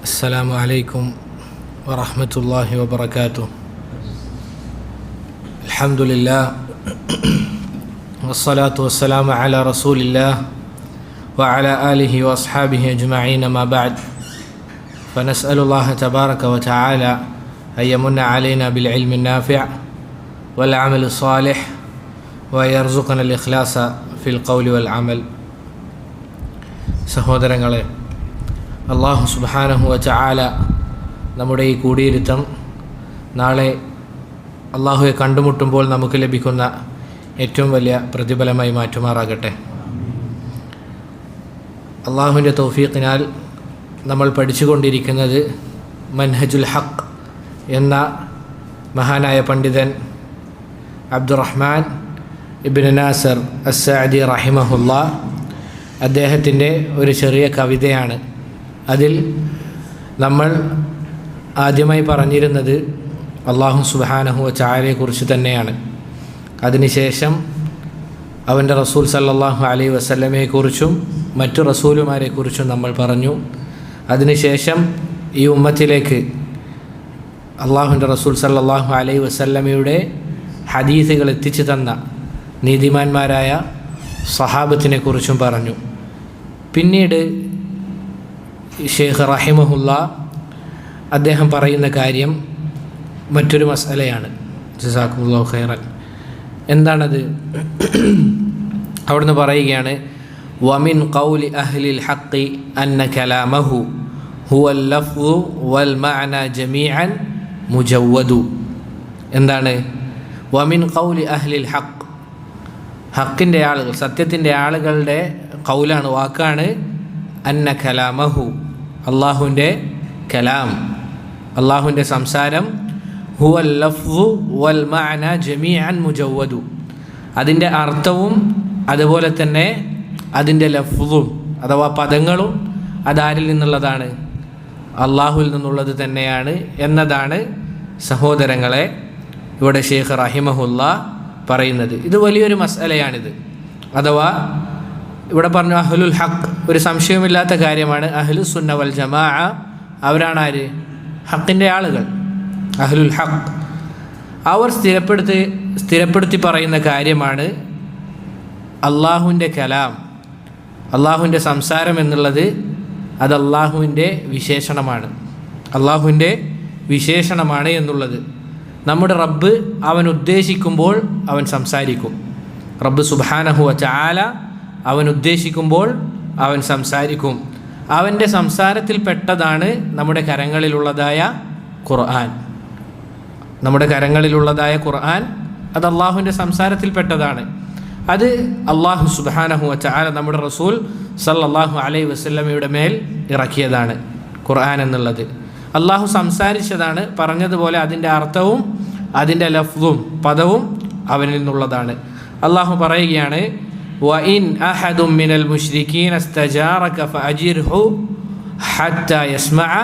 السلام عليكم ورحمة الله وبركاته. الحمد لله والصلاة والسلام على رسول الله وعلى آله وأصحابه أجمعين. ما بعد، فنسأل الله تبارك وتعالى أن يمن علينا بالعلم النافع والعمل الصالح وأن يرزقنا الإخلاص في القول والعمل. സഹോദരങ്ങളെ, അല്ലാഹു സുബ്ഹാനഹു വ തആല നമ്മുടെ ഈ കൂടിയിരുത്തം നാളെ അല്ലാഹുവെ കണ്ടുമുട്ടുമ്പോൾ നമുക്ക് ലഭിക്കുന്ന ഏറ്റവും വലിയ പ്രതിഫലമായി മാറ്റുമാറാകട്ടെ. അല്ലാഹുവിൻ്റെ തൗഫീഖിനാൽ നമ്മൾ പഠിച്ചുകൊണ്ടിരിക്കുന്നത് മൻഹജുൽ ഹഖ് എന്ന മഹാനായ പണ്ഡിതൻ അബ്ദുറഹ്മാൻ ഇബ്നു നാസർ അസ്സഅദി റഹിമഹുല്ലാ അദ്ദേഹത്തിൻ്റെ ഒരു ചെറിയ കവിതയാണ്. അതിൽ നമ്മൾ ആദ്യമായി പറഞ്ഞിരുന്നത് അല്ലാഹു സുബ്ഹാനഹു വ തആലയെക്കുറിച്ച് തന്നെയാണ്. അതിനുശേഷം അവൻ്റെ റസൂൽ സല്ലല്ലാഹു അലൈഹി വസല്ലമയെക്കുറിച്ചും മറ്റു റസൂലുമാരെക്കുറിച്ചും നമ്മൾ പറഞ്ഞു. അതിനുശേഷം ഈ ഉമ്മത്തിലേക്ക് അള്ളാഹുവിൻ്റെ റസൂൽ സല്ലല്ലാഹു അലൈഹി വസല്ലമയുടെ ഹദീസുകൾ എത്തിച്ചു തന്ന നീതിമാന്മാരായ സഹാബത്തിനെക്കുറിച്ചും പറഞ്ഞു. പിന്നീട് ഷെയ്ഖ് റഹിമഹുല്ലാ അദ്ദേഹം പറയുന്ന കാര്യം മറ്റൊരു മസ്അലയാണ്. ജസാക്കുമുല്ലാഹു ഖൈറൻ. എന്താണത്? അവിടുന്ന് പറയുകയാണ്, വമിൻ ഖൗലി അഹ്ലിൽ ഹഖ് അന്ന കലാമഹു ഹുവൽ ലഫ്ദു വൽ മഅന ജമീഅൻ മുജവ്വദു. എന്താണ്? വമിൻ ഖൗലി അഹ്ലിൽ ഹഖ്, ഹക്കിൻ്റെ ആളുകൾ, സത്യത്തിൻ്റെ ആളുകളുടെ ഖൗലാണ്, വാക്കാണ്. അന്ന കലാമഹു, അള്ളാഹുവിൻ്റെ കലാം, അള്ളാഹുവിൻ്റെ സംസാരം. ഹുവൽ ലഫ്ദു വൽ മഅന ജമീഅൻ മുജവ്വദു, അതിൻ്റെ അർത്ഥവും അതുപോലെ തന്നെ അതിൻ്റെ ലഫ്ദും അഥവാ പദങ്ങളും അതാരിൽ നിന്നുള്ളതാണ്? അള്ളാഹുവിൽ നിന്നുള്ളത് തന്നെയാണ് എന്നതാണ് സഹോദരങ്ങളെ ഇവിടെ ഷെയ്ഖ് റഹിമഹുല്ലാ പറയുന്നത്. ഇത് വലിയൊരു മസ്അലയാണിത്. അഥവാ ഇവിടെ പറഞ്ഞു അഹ്ലുൽ ഹഖ്, ഒരു സംശയമില്ലാത്ത കാര്യമാണ്. അഹ്ലുസ് സുന്ന വൽ ജമാഅ അവരാണ് ആര്? ഹക്കിൻ്റെ ആളുകൾ, അഹ്ലുൽ ഹഖ്. അവർ സ്ഥിരപ്പെടുത്തി പറയുന്ന കാര്യമാണ് അള്ളാഹുവിൻ്റെ കലാം, അള്ളാഹുവിൻ്റെ സംസാരം എന്നുള്ളത് അത് അള്ളാഹുവിൻ്റെ വിശേഷണമാണ്, അള്ളാഹുവിൻ്റെ വിശേഷണമാണ് എന്നുള്ളത്. നമ്മുടെ റബ്ബ് അവൻ ഉദ്ദേശിക്കുമ്പോൾ അവൻ സംസാരിക്കും. റബ്ബ് സുബ്ഹാനഹു വ തആല അവൻ ഉദ്ദേശിക്കുമ്പോൾ അവൻ സംസാരിക്കും. അവൻ്റെ സംസാരത്തിൽ പെട്ടതാണ് നമ്മുടെ കരങ്ങളിലുള്ളതായ ഖുർആൻ. നമ്മുടെ കരങ്ങളിലുള്ളതായ ഖുർആൻ അത് അള്ളാഹുവിൻ്റെ സംസാരത്തിൽ പെട്ടതാണ്. അത് അള്ളാഹു സുബ്ഹാനഹു വ തആല നമ്മുടെ റസൂൽ സല്ലല്ലാഹു അലൈഹി വസല്ലമയുടെ മേൽ ഇറക്കിയതാണ് ഖുർആൻ എന്നുള്ളത്. അള്ളാഹു സംസാരിച്ചതാണ്. പറഞ്ഞതുപോലെ അതിൻ്റെ അർത്ഥവും അതിൻ്റെ ലഫ്ദും പദവും അവനിൽ നിന്നുള്ളതാണ്. അള്ളാഹു പറയുകയാണ്, വഇൻ അഹദും മിനൽ മുശ്രിക്കീന ഇസ്തജാറക ഫഅജിർഹു ഹത്താ യസ്മഅ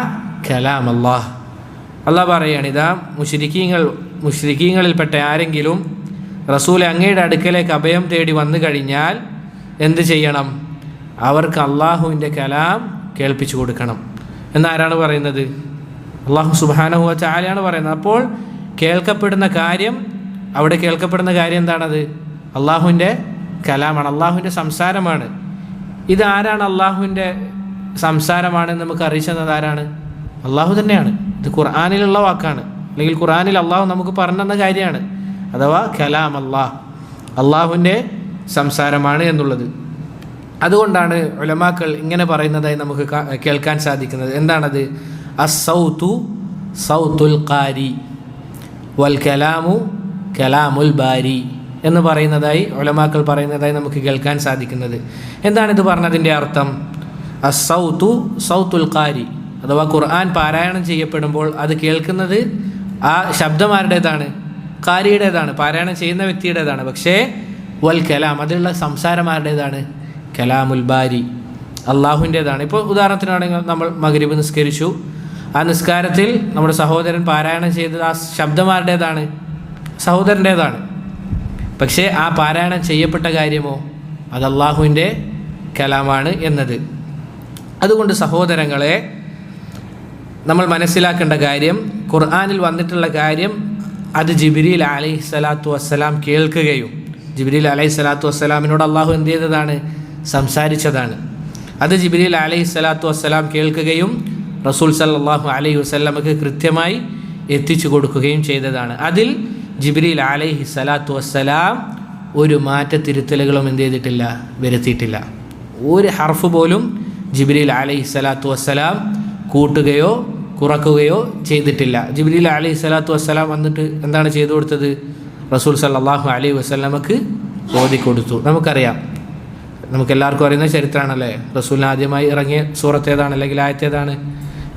കലാം അല്ലാഹ്. അള്ളാഹ് പറയുകയാണ്, ഇതാ മുശ്രിക്കീങ്ങളിൽപ്പെട്ട ആരെങ്കിലും റസൂലെ അങ്ങയുടെ അടുക്കലേക്ക് അഭയം തേടി വന്നു കഴിഞ്ഞാൽ എന്ത് ചെയ്യണം? അവർക്ക് അള്ളാഹുവിൻ്റെ കലാം കേൾപ്പിച്ചു കൊടുക്കണം എന്നാരാണ് പറയുന്നത്? അള്ളാഹു സുബ്ഹാനഹു വ തആലയാണ് പറയുന്നത്. അപ്പോൾ കേൾക്കപ്പെടുന്ന കാര്യം, അവിടെ കേൾക്കപ്പെടുന്ന കാര്യം എന്താണത്? അള്ളാഹുവിൻ്റെ കലാമാണ്, അള്ളാഹുവിൻ്റെ സംസാരമാണ്. ഇതാരാണ് അള്ളാഹുവിൻ്റെ സംസാരമാണെന്ന് നമുക്ക് അറിയിച്ചത്? ആരാണ്? അള്ളാഹു തന്നെയാണ്. ഇത് ഖുർആനിലുള്ള വാക്കാണ്, അല്ലെങ്കിൽ ഖുർആനിൽ അള്ളാഹു നമുക്ക് പറഞ്ഞു തന്ന കാര്യമാണ്. അഥവാ കലാം അല്ലാഹ്, അള്ളാഹുവിൻ്റെ സംസാരമാണ് എന്നുള്ളത്. അതുകൊണ്ടാണ് ഉലമാക്കൾ ഇങ്ങനെ പറയുന്നതായി നമുക്ക് കേൾക്കാൻ സാധിക്കുന്നത്. എന്താണത്? അസ്സൗതു സൗത്തുൽ ഖാരി വൽ കലാമു കലാമുൽ ബാരി എന്ന് പറയുന്നതായി ഉലമാക്കൾ പറയുന്നതായി നമുക്ക് കേൾക്കാൻ സാധിക്കുന്നത്. എന്താണിത് പറഞ്ഞതിൻ്റെ അർത്ഥം? അസ്സൗതു സൗത്തുൽ ഖാരി, അഥവാ ഖുർആൻ പാരായണം ചെയ്യപ്പെടുമ്പോൾ അത് കേൾക്കുന്നത് ആ ശബ്ദമാരുടേതാണ്? ഖാരിയുടേതാണ്, പാരായണം ചെയ്യുന്ന വ്യക്തിയുടേതാണ്. പക്ഷേ വൽ കലാം, അതിലുള്ള സംസാരമാരുടേതാണ്? കലാമുൽ ബാരി, അള്ളാഹുവിൻ്റേതാണ്. ഇപ്പോൾ ഉദാഹരണത്തിനാണെങ്കിൽ നമ്മൾ മഗ്രിബ് നിസ്കരിച്ചു. ആ നിസ്കാരത്തിൽ നമ്മുടെ സഹോദരൻ പാരായണം ചെയ്തത് ആ ശബ്ദമാരുടേതാണ്? സഹോദരൻ്റേതാണ്. പക്ഷേ ആ പാരായണം ചെയ്യപ്പെട്ട കാര്യമോ അത് അള്ളാഹുവിൻ്റെ കലാമാണ് എന്നത്. അതുകൊണ്ട് സഹോദരങ്ങളെ, നമ്മൾ മനസ്സിലാക്കേണ്ട കാര്യം, ഖുർആനിൽ വന്നിട്ടുള്ള കാര്യം അത് ജിബ്രീൽ അലൈഹിസ്സലാത്തു വസ്സലാം കേൾക്കുകയും ജിബ്രീൽ അലൈഹിസ്സലാത്തു വസ്സലാമിനോട് അള്ളാഹു എന്ത് ചെയ്തതാണ്? സംസാരിച്ചതാണ്. അത് ജിബ്രീൽ അലൈഹിസ്സലാത്തു വസ്സലാം കേൾക്കുകയും റസൂൽ സല്ലല്ലാഹു അലൈഹി വസല്ലമക്ക് കൃത്യമായി എത്തിച്ചു കൊടുക്കുകയും ചെയ്തതാണ്. അതിൽ ജിബ്രീൽ അലൈഹിസ്സലാത്തു വസ്സലാം ഒരു മാറ്റത്തിരുത്തലുകളും എന്ത് ചെയ്തിട്ടില്ല? വരുത്തിയിട്ടില്ല. ഒരു ഹർഫ് പോലും ജിബ്രീൽ അലൈഹിസ്സലാത്തു വസ്സലാം കൂട്ടുകയോ കുറക്കുകയോ ചെയ്തിട്ടില്ല. ജിബ്രീൽ അലൈഹിസ്സലാത്തു വസ്സലാം വന്നിട്ട് എന്താണ് ചെയ്തു കൊടുത്തത്? റസൂൽ സല്ലല്ലാഹു അലൈഹി വസല്ലമക്ക് ഓതിക്കൊടുത്തു. നമുക്കറിയാം, നമുക്കെല്ലാവർക്കും അറിയുന്ന ചരിത്രമാണല്ലേ. റസൂലിന് ആദ്യമായി ഇറങ്ങിയ സൂറത്ത് ഏതാണ്, അല്ലെങ്കിൽ ആയത്തേതാണ്?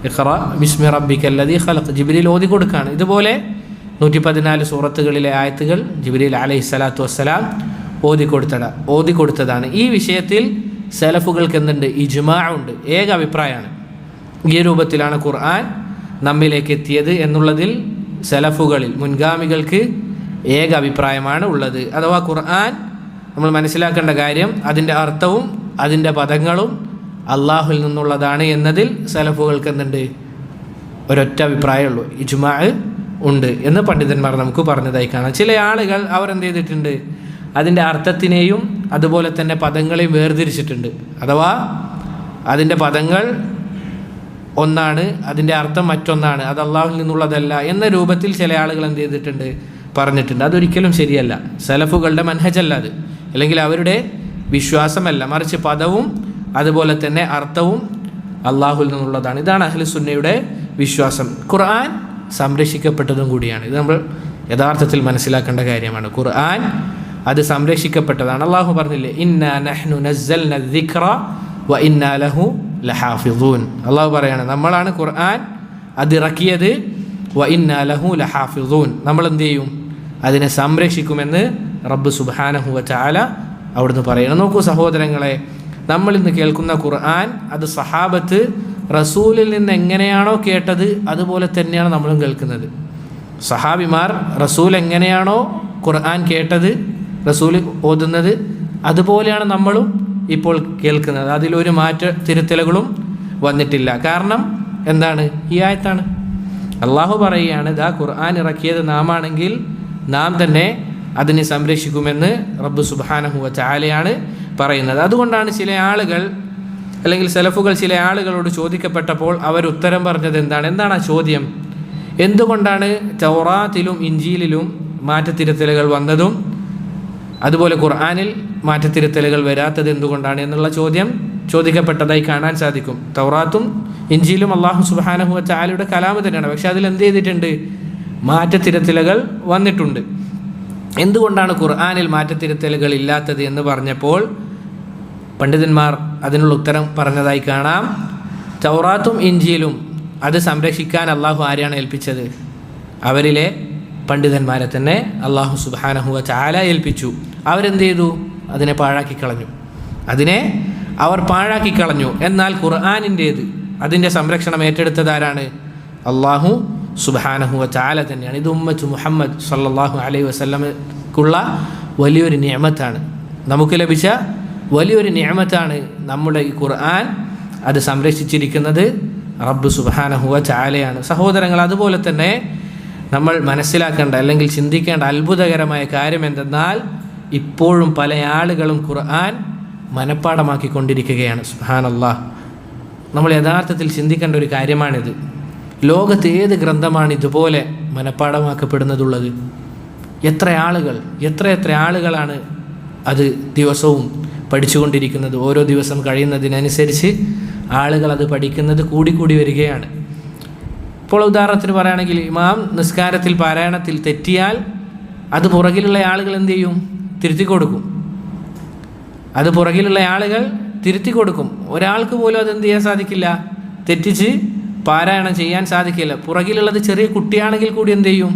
ഇഖ്റ ബിസ്മി റബ്ബിക്കല്ലദീ ഖലഖ്. ജിബ്രീൽ ഓതി കൊടുക്കുകയാണ്. ഇതുപോലെ 114 സൂറത്തുകളിലെ ആയത്തുകൾ ജിബ്രീൽ അലൈഹിസ്സലാത്തു വസ്സലാം ഓതിക്കൊടുത്തതാണ്. ഈ വിഷയത്തിൽ സലഫുകൾക്ക് എന്തുണ്ട്? ഇജ്മാ ഉണ്ട്, ഏക അഭിപ്രായമാണ്. ഈ രൂപത്തിലാണ് ഖുർആൻ നമ്മിലേക്ക് എത്തിയത് എന്നുള്ളതിൽ സലഫുകളിൽ മുൻഗാമികൾക്ക് ഏക അഭിപ്രായമാണ് ഉള്ളത്. അഥവാ ഖുർആൻ നമ്മൾ മനസ്സിലാക്കേണ്ട കാര്യം അതിൻ്റെ അർത്ഥവും അതിൻ്റെ പദങ്ങളും അള്ളാഹുവിൽ നിന്നുള്ളതാണ് എന്നതിൽ സലഫുകൾക്ക് എന്തുണ്ട്? ഒരൊറ്റ അഭിപ്രായമുള്ളൂ, ഇജ്മാ ഉണ്ട് എന്ന് പണ്ഡിതന്മാർ നമുക്ക് പറഞ്ഞതായി കാണാം. ചില ആളുകൾ അവർ എന്ത് ചെയ്തിട്ടുണ്ട്? അതിൻ്റെ അർത്ഥത്തിനെയും അതുപോലെ തന്നെ പദങ്ങളെയും വേർതിരിച്ചിട്ടുണ്ട്. അഥവാ അതിൻ്റെ പദങ്ങൾ ഒന്നാണ്, അതിൻ്റെ അർത്ഥം മറ്റൊന്നാണ്, അത് അള്ളാഹുവിൽ നിന്നുള്ളതല്ല എന്ന രൂപത്തിൽ ചില ആളുകൾ എന്ത് ചെയ്തിട്ടുണ്ട്? പറഞ്ഞിട്ടുണ്ട്. അതൊരിക്കലും ശരിയല്ല. സലഫുകളുടെ മൻഹജല്ല അത്, അല്ലെങ്കിൽ അവരുടെ വിശ്വാസമല്ല. മറിച്ച് പദവും അതുപോലെ തന്നെ അർത്ഥവും അള്ളാഹുവിൽ നിന്നുള്ളതാണ്. ഇതാണ് അഹ്ലുസുന്നയുടെ വിശ്വാസം. ഖുർആൻ സംരക്ഷിക്കപ്പെട്ടതും കൂടിയാണ്. ഇത് നമ്മൾ യഥാർത്ഥത്തിൽ മനസ്സിലാക്കേണ്ട കാര്യമാണ്. ഖുർആൻ അത് സംരക്ഷിക്കപ്പെട്ടതാണ്. അള്ളാഹു പറഞ്ഞില്ലേ, ഇന്നാ നഹ്നു നസ്സൽന ദിക്റ വ ഇന്നാ ലഹു ലഹാഫിദൂൻ. അള്ളാഹു പറയാണ്, നമ്മളാണ് ഖുർആൻ അതിറക്കിയത്, വ ഇന്നാ ലഹു ലഹാഫിദൂൻ, നമ്മൾ എന്ത് ചെയ്യും? അതിനെ സംരക്ഷിക്കുമെന്ന് റബ്ബ് സുബ്ഹാനഹു വ തആല അവിടുന്ന് പറയണം. നോക്കൂ സഹോദരങ്ങളെ, നമ്മളിന്ന് കേൾക്കുന്ന ഖുർആൻ അത് സഹാബത്ത് റസൂലിൽ നിന്ന് എങ്ങനെയാണോ കേട്ടത് അതുപോലെ തന്നെയാണ് നമ്മളും കേൾക്കുന്നത്. സഹാബിമാർ റസൂൽ എങ്ങനെയാണോ ഖുർആൻ കേട്ടത്, റസൂൽ ഓതുന്നത്, അതുപോലെയാണ് നമ്മളും ഇപ്പോൾ കേൾക്കുന്നത്. അതിലൊരു തിരുത്തലുകളും വന്നിട്ടില്ല. കാരണം എന്താണ്? ഈ ആയത്താണ്. അള്ളാഹു പറയുകയാണ്, ദാ ഖുർആൻ ഇറക്കിയത് നാമാണെങ്കിൽ നാം തന്നെ അതിനെ സംരക്ഷിക്കുമെന്ന് റബ്ബ് സുബ്ഹാനഹു വ തആലയാണ് പറയുന്നത്. അതുകൊണ്ടാണ് ചില ആളുകൾ, അല്ലെങ്കിൽ സലഫുകൾ ചില ആളുകളോട് ചോദിക്കപ്പെട്ടപ്പോൾ അവർ ഉത്തരം പറഞ്ഞത് എന്താണ് ആ ചോദ്യം? എന്തുകൊണ്ടാണ് തൗറാത്തിലും ഇഞ്ചീലിലും മാറ്റത്തിരുത്തലുകൾ വന്നതും അതുപോലെ ഖുർആനിൽ മാറ്റത്തിരുത്തലുകൾ വരാത്തത് എന്തുകൊണ്ടാണ് എന്നുള്ള ചോദ്യം ചോദിക്കപ്പെട്ടതായി കാണാൻ സാധിക്കും. തൗറാത്തും ഇഞ്ചീലും അല്ലാഹു സുബ്ഹാനഹു വ തആലയുടെ കലാം തന്നെയാണ്. പക്ഷെ അതിൽ എന്ത് ചെയ്തിട്ടുണ്ട്? മാറ്റത്തിരുത്തലുകൾ വന്നിട്ടുണ്ട്. എന്തുകൊണ്ടാണ് ഖുർആനിൽ മാറ്റത്തിരുത്തലുകൾ ഇല്ലാത്തത് എന്ന് പറഞ്ഞപ്പോൾ പണ്ഡിതന്മാർ അതിനുള്ള ഉത്തരം പറഞ്ഞതായി കാണാം. തൗറാത്തും ഇഞ്ചീലും അത് സംരക്ഷിക്കാൻ അള്ളാഹു ആരെയാണ് ഏൽപ്പിച്ചത്? അവരിലെ പണ്ഡിതന്മാരെ തന്നെ അള്ളാഹു സുബ്ഹാനഹു വ തആല ഏൽപ്പിച്ചു. അവരെന്ത് ചെയ്തു? അതിനെ പാഴാക്കി കളഞ്ഞു. എന്നാൽ ഖുർആനിൻ്റേത്, അതിൻ്റെ സംരക്ഷണം ഏറ്റെടുത്തത് ആരാണ്? അള്ളാഹു സുബ്ഹാനഹു വ തആല തന്നെയാണ്. ഇത് ഉമ്മത്ത് മുഹമ്മദ് സല്ലല്ലാഹു അലൈഹി വസല്ലമക്കുള്ള വലിയൊരു നിഅമത്താണ്, നമുക്ക് ലഭിച്ച വലിയൊരു നിഅമത്താണ്. നമ്മുടെ ഈ ഖുർആൻ അത് സംരക്ഷിച്ചിരിക്കുന്നത് റബ്ബ് സുബ്ഹാനഹു വ തആലയാണ്. സഹോദരങ്ങൾ, അതുപോലെ തന്നെ നമ്മൾ മനസ്സിലാക്കേണ്ട അല്ലെങ്കിൽ ചിന്തിക്കേണ്ട അത്ഭുതകരമായ കാര്യം എന്തെന്നാൽ, ഇപ്പോഴും പല ആളുകളും ഖുർആൻ മനഃപ്പാഠമാക്കിക്കൊണ്ടിരിക്കുകയാണ്. സുബ്ഹാനല്ലാഹ്, നമ്മൾ യഥാർത്ഥത്തിൽ ചിന്തിക്കേണ്ട ഒരു കാര്യമാണിത്. ലോകത്ത് ഏത് ഗ്രന്ഥമാണ് ഇതുപോലെ മനഃപ്പാഠമാക്കപ്പെടുന്നതുള്ളത്? എത്ര ആളുകളാണ് അത് ദിവസവും പഠിച്ചുകൊണ്ടിരിക്കുന്നത്. ഓരോ ദിവസം കഴിയുന്നതിനനുസരിച്ച് ആളുകൾ അത് പഠിക്കുന്നത് കൂടിക്കൂടി വരികയാണ്. ഇപ്പോൾ ഉദാഹരണത്തിന് പറയുകയാണെങ്കിൽ, ഇമാം നിസ്കാരത്തിൽ പാരായണത്തിൽ തെറ്റിയാൽ അത് പുറകിലുള്ള ആളുകൾ എന്ത് ചെയ്യും? തിരുത്തി കൊടുക്കും. ഒരാൾക്ക് പോലും അതെന്ത് ചെയ്യാൻ സാധിക്കില്ല? തെറ്റിച്ച് പാരായണം ചെയ്യാൻ സാധിക്കില്ല. പുറകിലുള്ളത് ചെറിയ കുട്ടിയാണെങ്കിൽ കൂടി എന്ത് ചെയ്യും?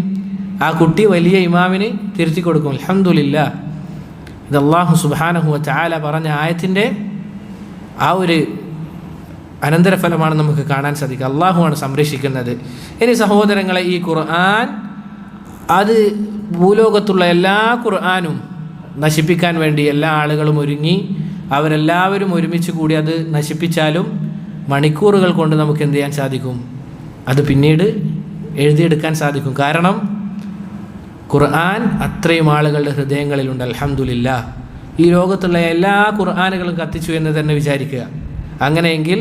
ആ കുട്ടി വലിയ ഇമാമിന് തിരുത്തി കൊടുക്കും. അൽഹംദുലില്ലാഹ്, ഇത് അല്ലാഹു സുബ്ഹാനഹു വ തആല പറഞ്ഞ ആയത്തിൻ്റെ ആ ഒരു അനന്തരഫലമാണ് നമുക്ക് കാണാൻ സാധിക്കുക. അള്ളാഹുവാണ് സംരക്ഷിക്കുന്നത്. ഇനി സഹോദരങ്ങളെ, ഈ ഖുർആൻ അത് ഭൂലോകത്തുള്ള എല്ലാ ഖുർആനും നശിപ്പിക്കാൻ വേണ്ടി എല്ലാ ആളുകളും ഒരുങ്ങി അവരെല്ലാവരും ഒരുമിച്ച് കൂടി അത് നശിപ്പിച്ചാലും മണിക്കൂറുകൾ കൊണ്ട് നമുക്ക് എന്ത് ചെയ്യാൻ സാധിക്കും? അത് പിന്നീട് എഴുതിയെടുക്കാൻ സാധിക്കും. കാരണം ഖുർആൻ അത്രയും ആളുകളുടെ ഹൃദയങ്ങളിലുണ്ട്. അൽഹംദുലില്ലാ. ഈ ലോകത്തുള്ള എല്ലാ ഖുർആനുകളും കത്തിച്ചു എന്ന് തന്നെ വിചാരിക്കുക. അങ്ങനെയെങ്കിൽ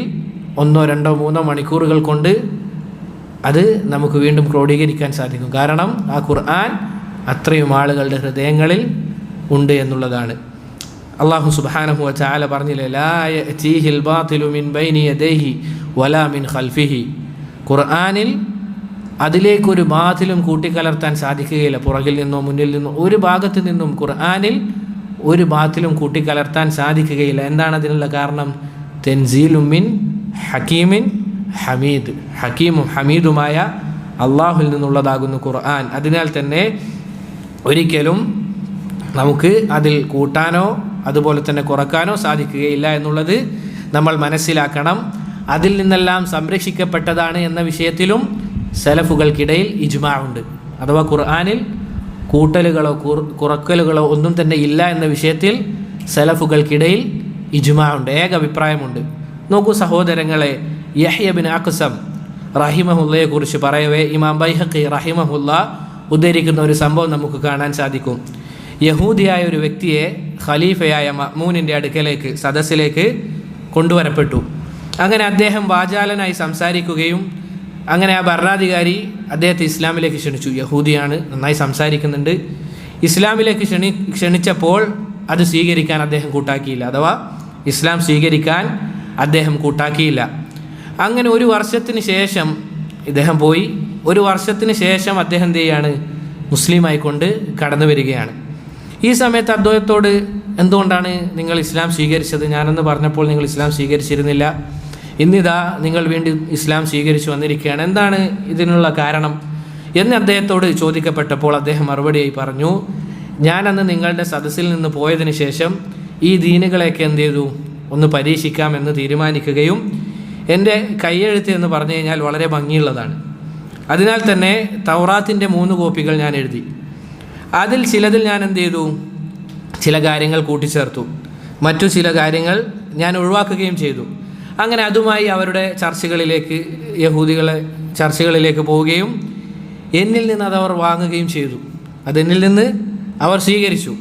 1, 2, 3 മണിക്കൂറുകൾ കൊണ്ട് അത് നമുക്ക് വീണ്ടും ക്രോഡീകരിക്കാൻ സാധിക്കും. കാരണം ആ ഖുർആൻ അത്രയും ആളുകളുടെ ഹൃദയങ്ങളിൽ ഉണ്ട് എന്നുള്ളതാണ്. അല്ലാഹു സുബ്ഹാനഹു വ തആല പറഞ്ഞില്ലേ, ലാ യഅതീഹിൽ ബാതിലു മിൻ ബൈനി യദൈഹി വലാ മിൻ ഖൽഫിഹി. ഖുർആനിൽ അതിലേക്കൊരു ബാതിലും കൂട്ടിക്കലർത്താൻ സാധിക്കുകയില്ല. പുറകിൽ നിന്നോ മുന്നിൽ നിന്നോ ഒരു ഭാഗത്തു നിന്നും ഖുർആനിൽ ഒരു ബാതിലും കൂട്ടിക്കലർത്താൻ സാധിക്കുകയില്ല. എന്താണ് അതിനുള്ള കാരണം? തൻസീലും മിൻ ഹക്കീമിൻ ഹമീദ്. ഹക്കീമും ഹമീദുമായ അള്ളാഹുവിൽ നിന്നുള്ളതാകുന്നു ഖുർആൻ. അതിനാൽ തന്നെ ഒരിക്കലും നമുക്ക് അതിൽ കൂട്ടാനോ അതുപോലെ തന്നെ കുറക്കാനോ സാധിക്കുകയില്ല എന്നുള്ളത് നമ്മൾ മനസ്സിലാക്കണം. അതിൽ നിന്നെല്ലാം സംരക്ഷിക്കപ്പെട്ടതാണ് എന്ന വിഷയത്തിലും സലഫുകൾക്കിടയിൽ ഇജ്മാ ഉണ്ട്. അഥവാ ഖുർആനിൽ കൂട്ടലുകളോ കുറക്കലുകളോ ഒന്നും തന്നെ ഇല്ല എന്ന വിഷയത്തിൽ സലഫുകൾക്കിടയിൽ ഇജ്മാ ഉണ്ട്, ഏക അഭിപ്രായമുണ്ട്. നോക്കൂ സഹോദരങ്ങളെ, യഹ്യ ബിൻ അഖ്സം റഹിമഹുല്ലയെ കുറിച്ച് പറയവേ ഇമാം ബൈഹഖി റഹിമഹുല്ല ഉദ്ധരിക്കുന്ന ഒരു സംഭവം നമുക്ക് കാണാൻ സാധിക്കും. യഹൂദിയായ ഒരു വ്യക്തിയെ ഖലീഫയായ മഅ്മൂനിൻ്റെ അടുക്കലേക്ക്, സദസ്സിലേക്ക് കൊണ്ടുവരപ്പെട്ടു. അങ്ങനെ അദ്ദേഹം വാചാലനായി സംസാരിക്കുകയും അങ്ങനെ ആ ഭരണാധികാരി അദ്ദേഹത്തെ ഇസ്ലാമിലേക്ക് ക്ഷണിച്ചു. യഹൂദിയാണ്, നന്നായി സംസാരിക്കുന്നുണ്ട്. ഇസ്ലാമിലേക്ക് ക്ഷണിച്ചപ്പോൾ അത് സ്വീകരിക്കാൻ അദ്ദേഹം കൂട്ടാക്കിയില്ല. അഥവാ ഇസ്ലാം സ്വീകരിക്കാൻ അദ്ദേഹം കൂട്ടാക്കിയില്ല. അങ്ങനെ 1 വർഷത്തിന് ശേഷം ഇദ്ദേഹം പോയി. 1 വർഷത്തിന് ശേഷം അദ്ദേഹം എന്ത് ചെയ്യാണ്? മുസ്ലിമായിക്കൊണ്ട് കടന്നു വരികയാണ്. ഈ സമയത്ത് അദ്ദേഹത്തോട്, എന്തുകൊണ്ടാണ് നിങ്ങൾ ഇസ്ലാം സ്വീകരിച്ചത്? ഞാനെന്ന് പറഞ്ഞപ്പോൾ നിങ്ങൾ ഇസ്ലാം സ്വീകരിച്ചിരുന്നില്ല, ഇന്നിതാ നിങ്ങൾ വീണ്ടും ഇസ്ലാം സ്വീകരിച്ചു വന്നിരിക്കുകയാണ്, എന്താണ് ഇതിനുള്ള കാരണം എന്ന് അദ്ദേഹത്തോട് ചോദിക്കപ്പെട്ടപ്പോൾ അദ്ദേഹം മറുപടിയായി പറഞ്ഞു, ഞാനന്ന് നിങ്ങളുടെ സദസ്സിൽ നിന്ന് പോയതിന് ശേഷം ഈ ദീനുകളെയൊക്കെ എന്ത് ചെയ്തു, ഒന്ന് പരീക്ഷിക്കാമെന്ന് തീരുമാനിക്കുകയും എൻ്റെ കയ്യെഴുത്ത് എന്ന് പറഞ്ഞു കഴിഞ്ഞാൽ വളരെ ഭംഗിയുള്ളതാണ്. അതിനാൽ തന്നെ തൗറാത്തിൻ്റെ 3 കോപ്പികൾ ഞാൻ എഴുതി. അതിൽ ചിലതിൽ ഞാൻ എന്ത് ചെയ്തു, ചില കാര്യങ്ങൾ കൂട്ടിച്ചേർത്തു, മറ്റു ചില കാര്യങ്ങൾ ഞാൻ ഒഴിവാക്കുകയും ചെയ്തു. അങ്ങനെ അതുമായി അവരുടെ ചർച്ചകളിലേക്ക്, യഹൂദികളെ ചർച്ചകളിലേക്ക് പോവുകയും എന്നിൽ നിന്ന് അതവർ വാങ്ങുകയും ചെയ്തു. അതെന്നിൽ നിന്ന് അവർ സ്വീകരിച്ചു.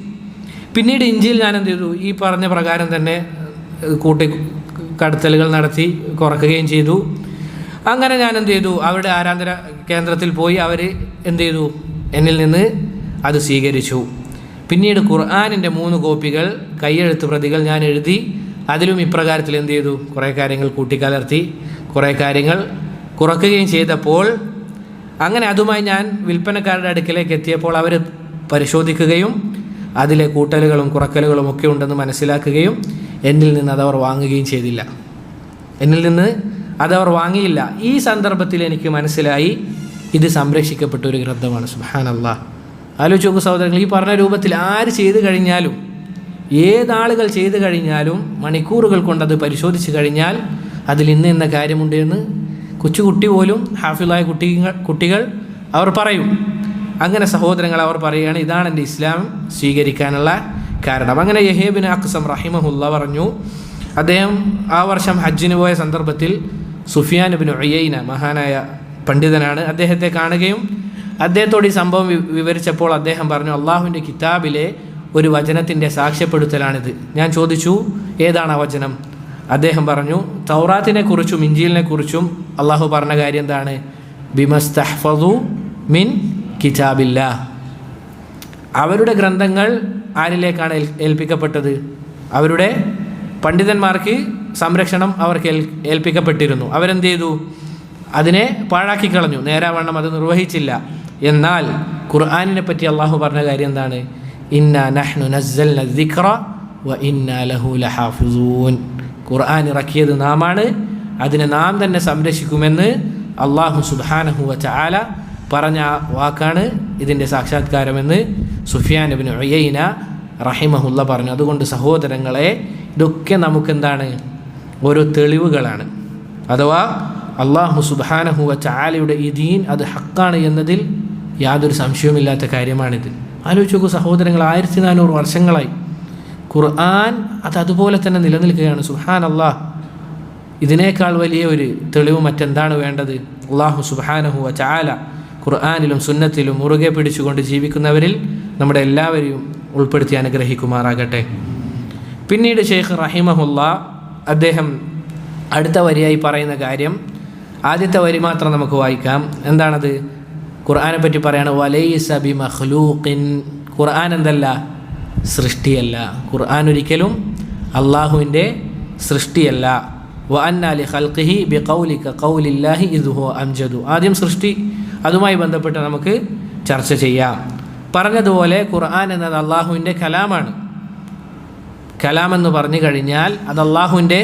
പിന്നീട് ഇഞ്ചിയിൽ ഞാൻ എന്ത് ചെയ്തു, ഈ പറഞ്ഞ പ്രകാരം തന്നെ കടത്തലുകൾ നടത്തി കുറക്കുകയും ചെയ്തു. അങ്ങനെ ഞാൻ എന്ത് ചെയ്തു, അവരുടെ ആരാധന കേന്ദ്രത്തിൽ പോയി അവർ എന്ത് ചെയ്തു, എന്നിൽ നിന്ന് അത് സ്വീകരിച്ചു. പിന്നീട് ഖുർആനിൻ്റെ 3 കോപ്പികൾ കയ്യെഴുത്ത് പ്രതികൾ ഞാൻ എഴുതി. അതിലും ഇപ്രകാരത്തിൽ എന്ത് ചെയ്തു, കുറേ കാര്യങ്ങൾ കൂട്ടിക്കലർത്തി, കുറേ കാര്യങ്ങൾ കുറക്കുകയും ചെയ്തപ്പോൾ അങ്ങനെ അതുമായി ഞാൻ വിൽപ്പനക്കാരുടെ അടുക്കലേക്ക് എത്തിയപ്പോൾ അവർ പരിശോധിക്കുകയും അതിലെ കൂട്ടലുകളും കുറക്കലുകളും ഒക്കെ ഉണ്ടെന്ന് മനസ്സിലാക്കുകയും എന്നിൽ നിന്ന് അതവർ വാങ്ങുകയും ചെയ്തില്ല. എന്നിൽ നിന്ന് അതവർ വാങ്ങിയില്ല. ഈ സന്ദർഭത്തിൽ എനിക്ക് മനസ്സിലായി ഇത് സംരക്ഷിക്കപ്പെട്ട ഒരു ഗ്രന്ഥമാണ്. സുബ്ഹാനല്ലാഹ്. ആലോചിച്ച് നോക്കൂ സഹോദരങ്ങൾ, ഈ പറഞ്ഞ രൂപത്തിൽ ആര് ചെയ്തു കഴിഞ്ഞാലും, ഏതാളുകൾ ചെയ്തു കഴിഞ്ഞാലും മണിക്കൂറുകൾ കൊണ്ടത് പരിശോധിച്ച് കഴിഞ്ഞാൽ അതിൽ ഇന്ന കാര്യമുണ്ട് എന്ന് കൊച്ചുകുട്ടി പോലും, ഹാഫിളായ കുട്ടികൾ അവർ പറയും. അങ്ങനെ സഹോദരങ്ങൾ അവർ പറയുകയാണ്, ഇതാണ് എൻ്റെ ഇസ്ലാം സ്വീകരിക്കാനുള്ള കാരണം. അങ്ങനെ യഹ്യ ബിൻ അഖ്സം റഹിമഹുല്ല പറഞ്ഞു, അദ്ദേഹം ആ വർഷം ഹജ്ജിന് പോയ സന്ദർഭത്തിൽ സുഫിയാൻ ബിൻ ഉയൈന, മഹാനായ പണ്ഡിതനാണ്, അദ്ദേഹത്തെ കാണുകയും അദ്ദേഹത്തോട് ഈ സംഭവം വിവരിച്ചപ്പോൾ അദ്ദേഹം പറഞ്ഞു, അള്ളാഹുവിൻ്റെ കിതാബിലെ ഒരു വചനത്തിൻ്റെ സാക്ഷ്യപ്പെടുത്തലാണിത്. ഞാൻ ചോദിച്ചു, ഏതാണ് ആ വചനം? അദ്ദേഹം പറഞ്ഞു, തൗറാത്തിനെ കുറിച്ചും ഇഞ്ചീലിനെ കുറിച്ചും അള്ളാഹു പറഞ്ഞ കാര്യം എന്താണ്? ബിമസ്തഹ്ഫദു മിൻ കിതാബില്ലാ. അവരുടെ ഗ്രന്ഥങ്ങൾ ആരിലേക്കാണ് ഏൽപ്പിക്കപ്പെട്ടത്? അവരുടെ പണ്ഡിതന്മാർക്ക് സംരക്ഷണം അവർക്ക് ഏൽപ്പിക്കപ്പെട്ടിരുന്നു. അവരെന്ത് ചെയ്തു? അതിനെ പാഴാക്കി കളഞ്ഞു, നേരാവണ്ണം അത് നിർവഹിച്ചില്ല. എന്നാൽ ഖുർആനിനെ പറ്റി അള്ളാഹു പറഞ്ഞ കാര്യം എന്താണ്? ഇന്നാ നഹ്നു നസ്സൽന ദിക്റ വ ഇന്നാ ലഹു ലഹാഫിസൂൻ. ഖുർആൻ ഇറക്കിയത് നാമാണ്, അതിനെ നാം തന്നെ സംരക്ഷിക്കുമെന്ന് അള്ളാഹു സുബ്ഹാനഹു വ തആല പറഞ്ഞ വാക്കാണ് ഇതിൻ്റെ സാക്ഷാത്കാരമെന്ന് സുഫിയാൻ ഇബ്നു ഉയൈന റഹിമഹുല്ല പറഞ്ഞു. അതുകൊണ്ട് സഹോദരങ്ങളെ, ഇതൊക്കെ നമുക്കെന്താണ്? ഓരോ തെളിവുകളാണ്. അഥവാ അള്ളാഹു സുബ്ഹാനഹു വ തആലയുടെ ഈ ദീൻ അത് ഹക്കാണ് എന്നതിൽ യാതൊരു സംശയവുമില്ലാത്ത കാര്യമാണിത്. ആലോചിച്ച് നോക്കൂ സഹോദരങ്ങൾ, 1400 വർഷങ്ങളായി ഖുർആൻ അത് അതുപോലെ തന്നെ നിലനിൽക്കുകയാണ്. സുബ്ഹാനല്ലാഹ്. ഇതിനേക്കാൾ വലിയ ഒരു തെളിവ് മറ്റെന്താണ് വേണ്ടത്? അല്ലാഹു സുബ്ഹാനഹു വ തആല ഖുർആനിലും സുന്നത്തിലും മുറുകെ പിടിച്ചുകൊണ്ട് ജീവിക്കുന്നവരിൽ നമ്മുടെ എല്ലാവരെയും ഉൾപ്പെടുത്തി അനുഗ്രഹിക്കുമാറാകട്ടെ. പിന്നീട് ഷെയ്ഖ് റഹിമഹുല്ലാ അദ്ദേഹം അടുത്ത വരിയായി പറയുന്ന കാര്യം, ആദ്യത്തെ വരി മാത്രം നമുക്ക് വായിക്കാം. എന്താണത്? ഖുർആനെ പറ്റി പറയാണ്, വലൈസ ബിമഖ്ലൂഖിൻ, ഖുർആൻ എന്തല്ല? സൃഷ്ടിയല്ല. ഖുർആൻ ഒരിക്കലും അള്ളാഹുവിൻ്റെ സൃഷ്ടിയല്ല. വ അന്നാ ലി ഖൽഖിഹി ബിഖൗലിക ഖൗലില്ലാഹി ഇദ് ഹുവ അംജദു. ആദ്യം സൃഷ്ടി, അതുമായി ബന്ധപ്പെട്ട് നമുക്ക് ചർച്ച ചെയ്യാം. പറഞ്ഞതുപോലെ ഖുർആൻ എന്നത് അള്ളാഹുവിൻ്റെ കലാമാണ്. കലാം എന്ന് പറഞ്ഞു കഴിഞ്ഞാൽ അത് അള്ളാഹുവിൻ്റെ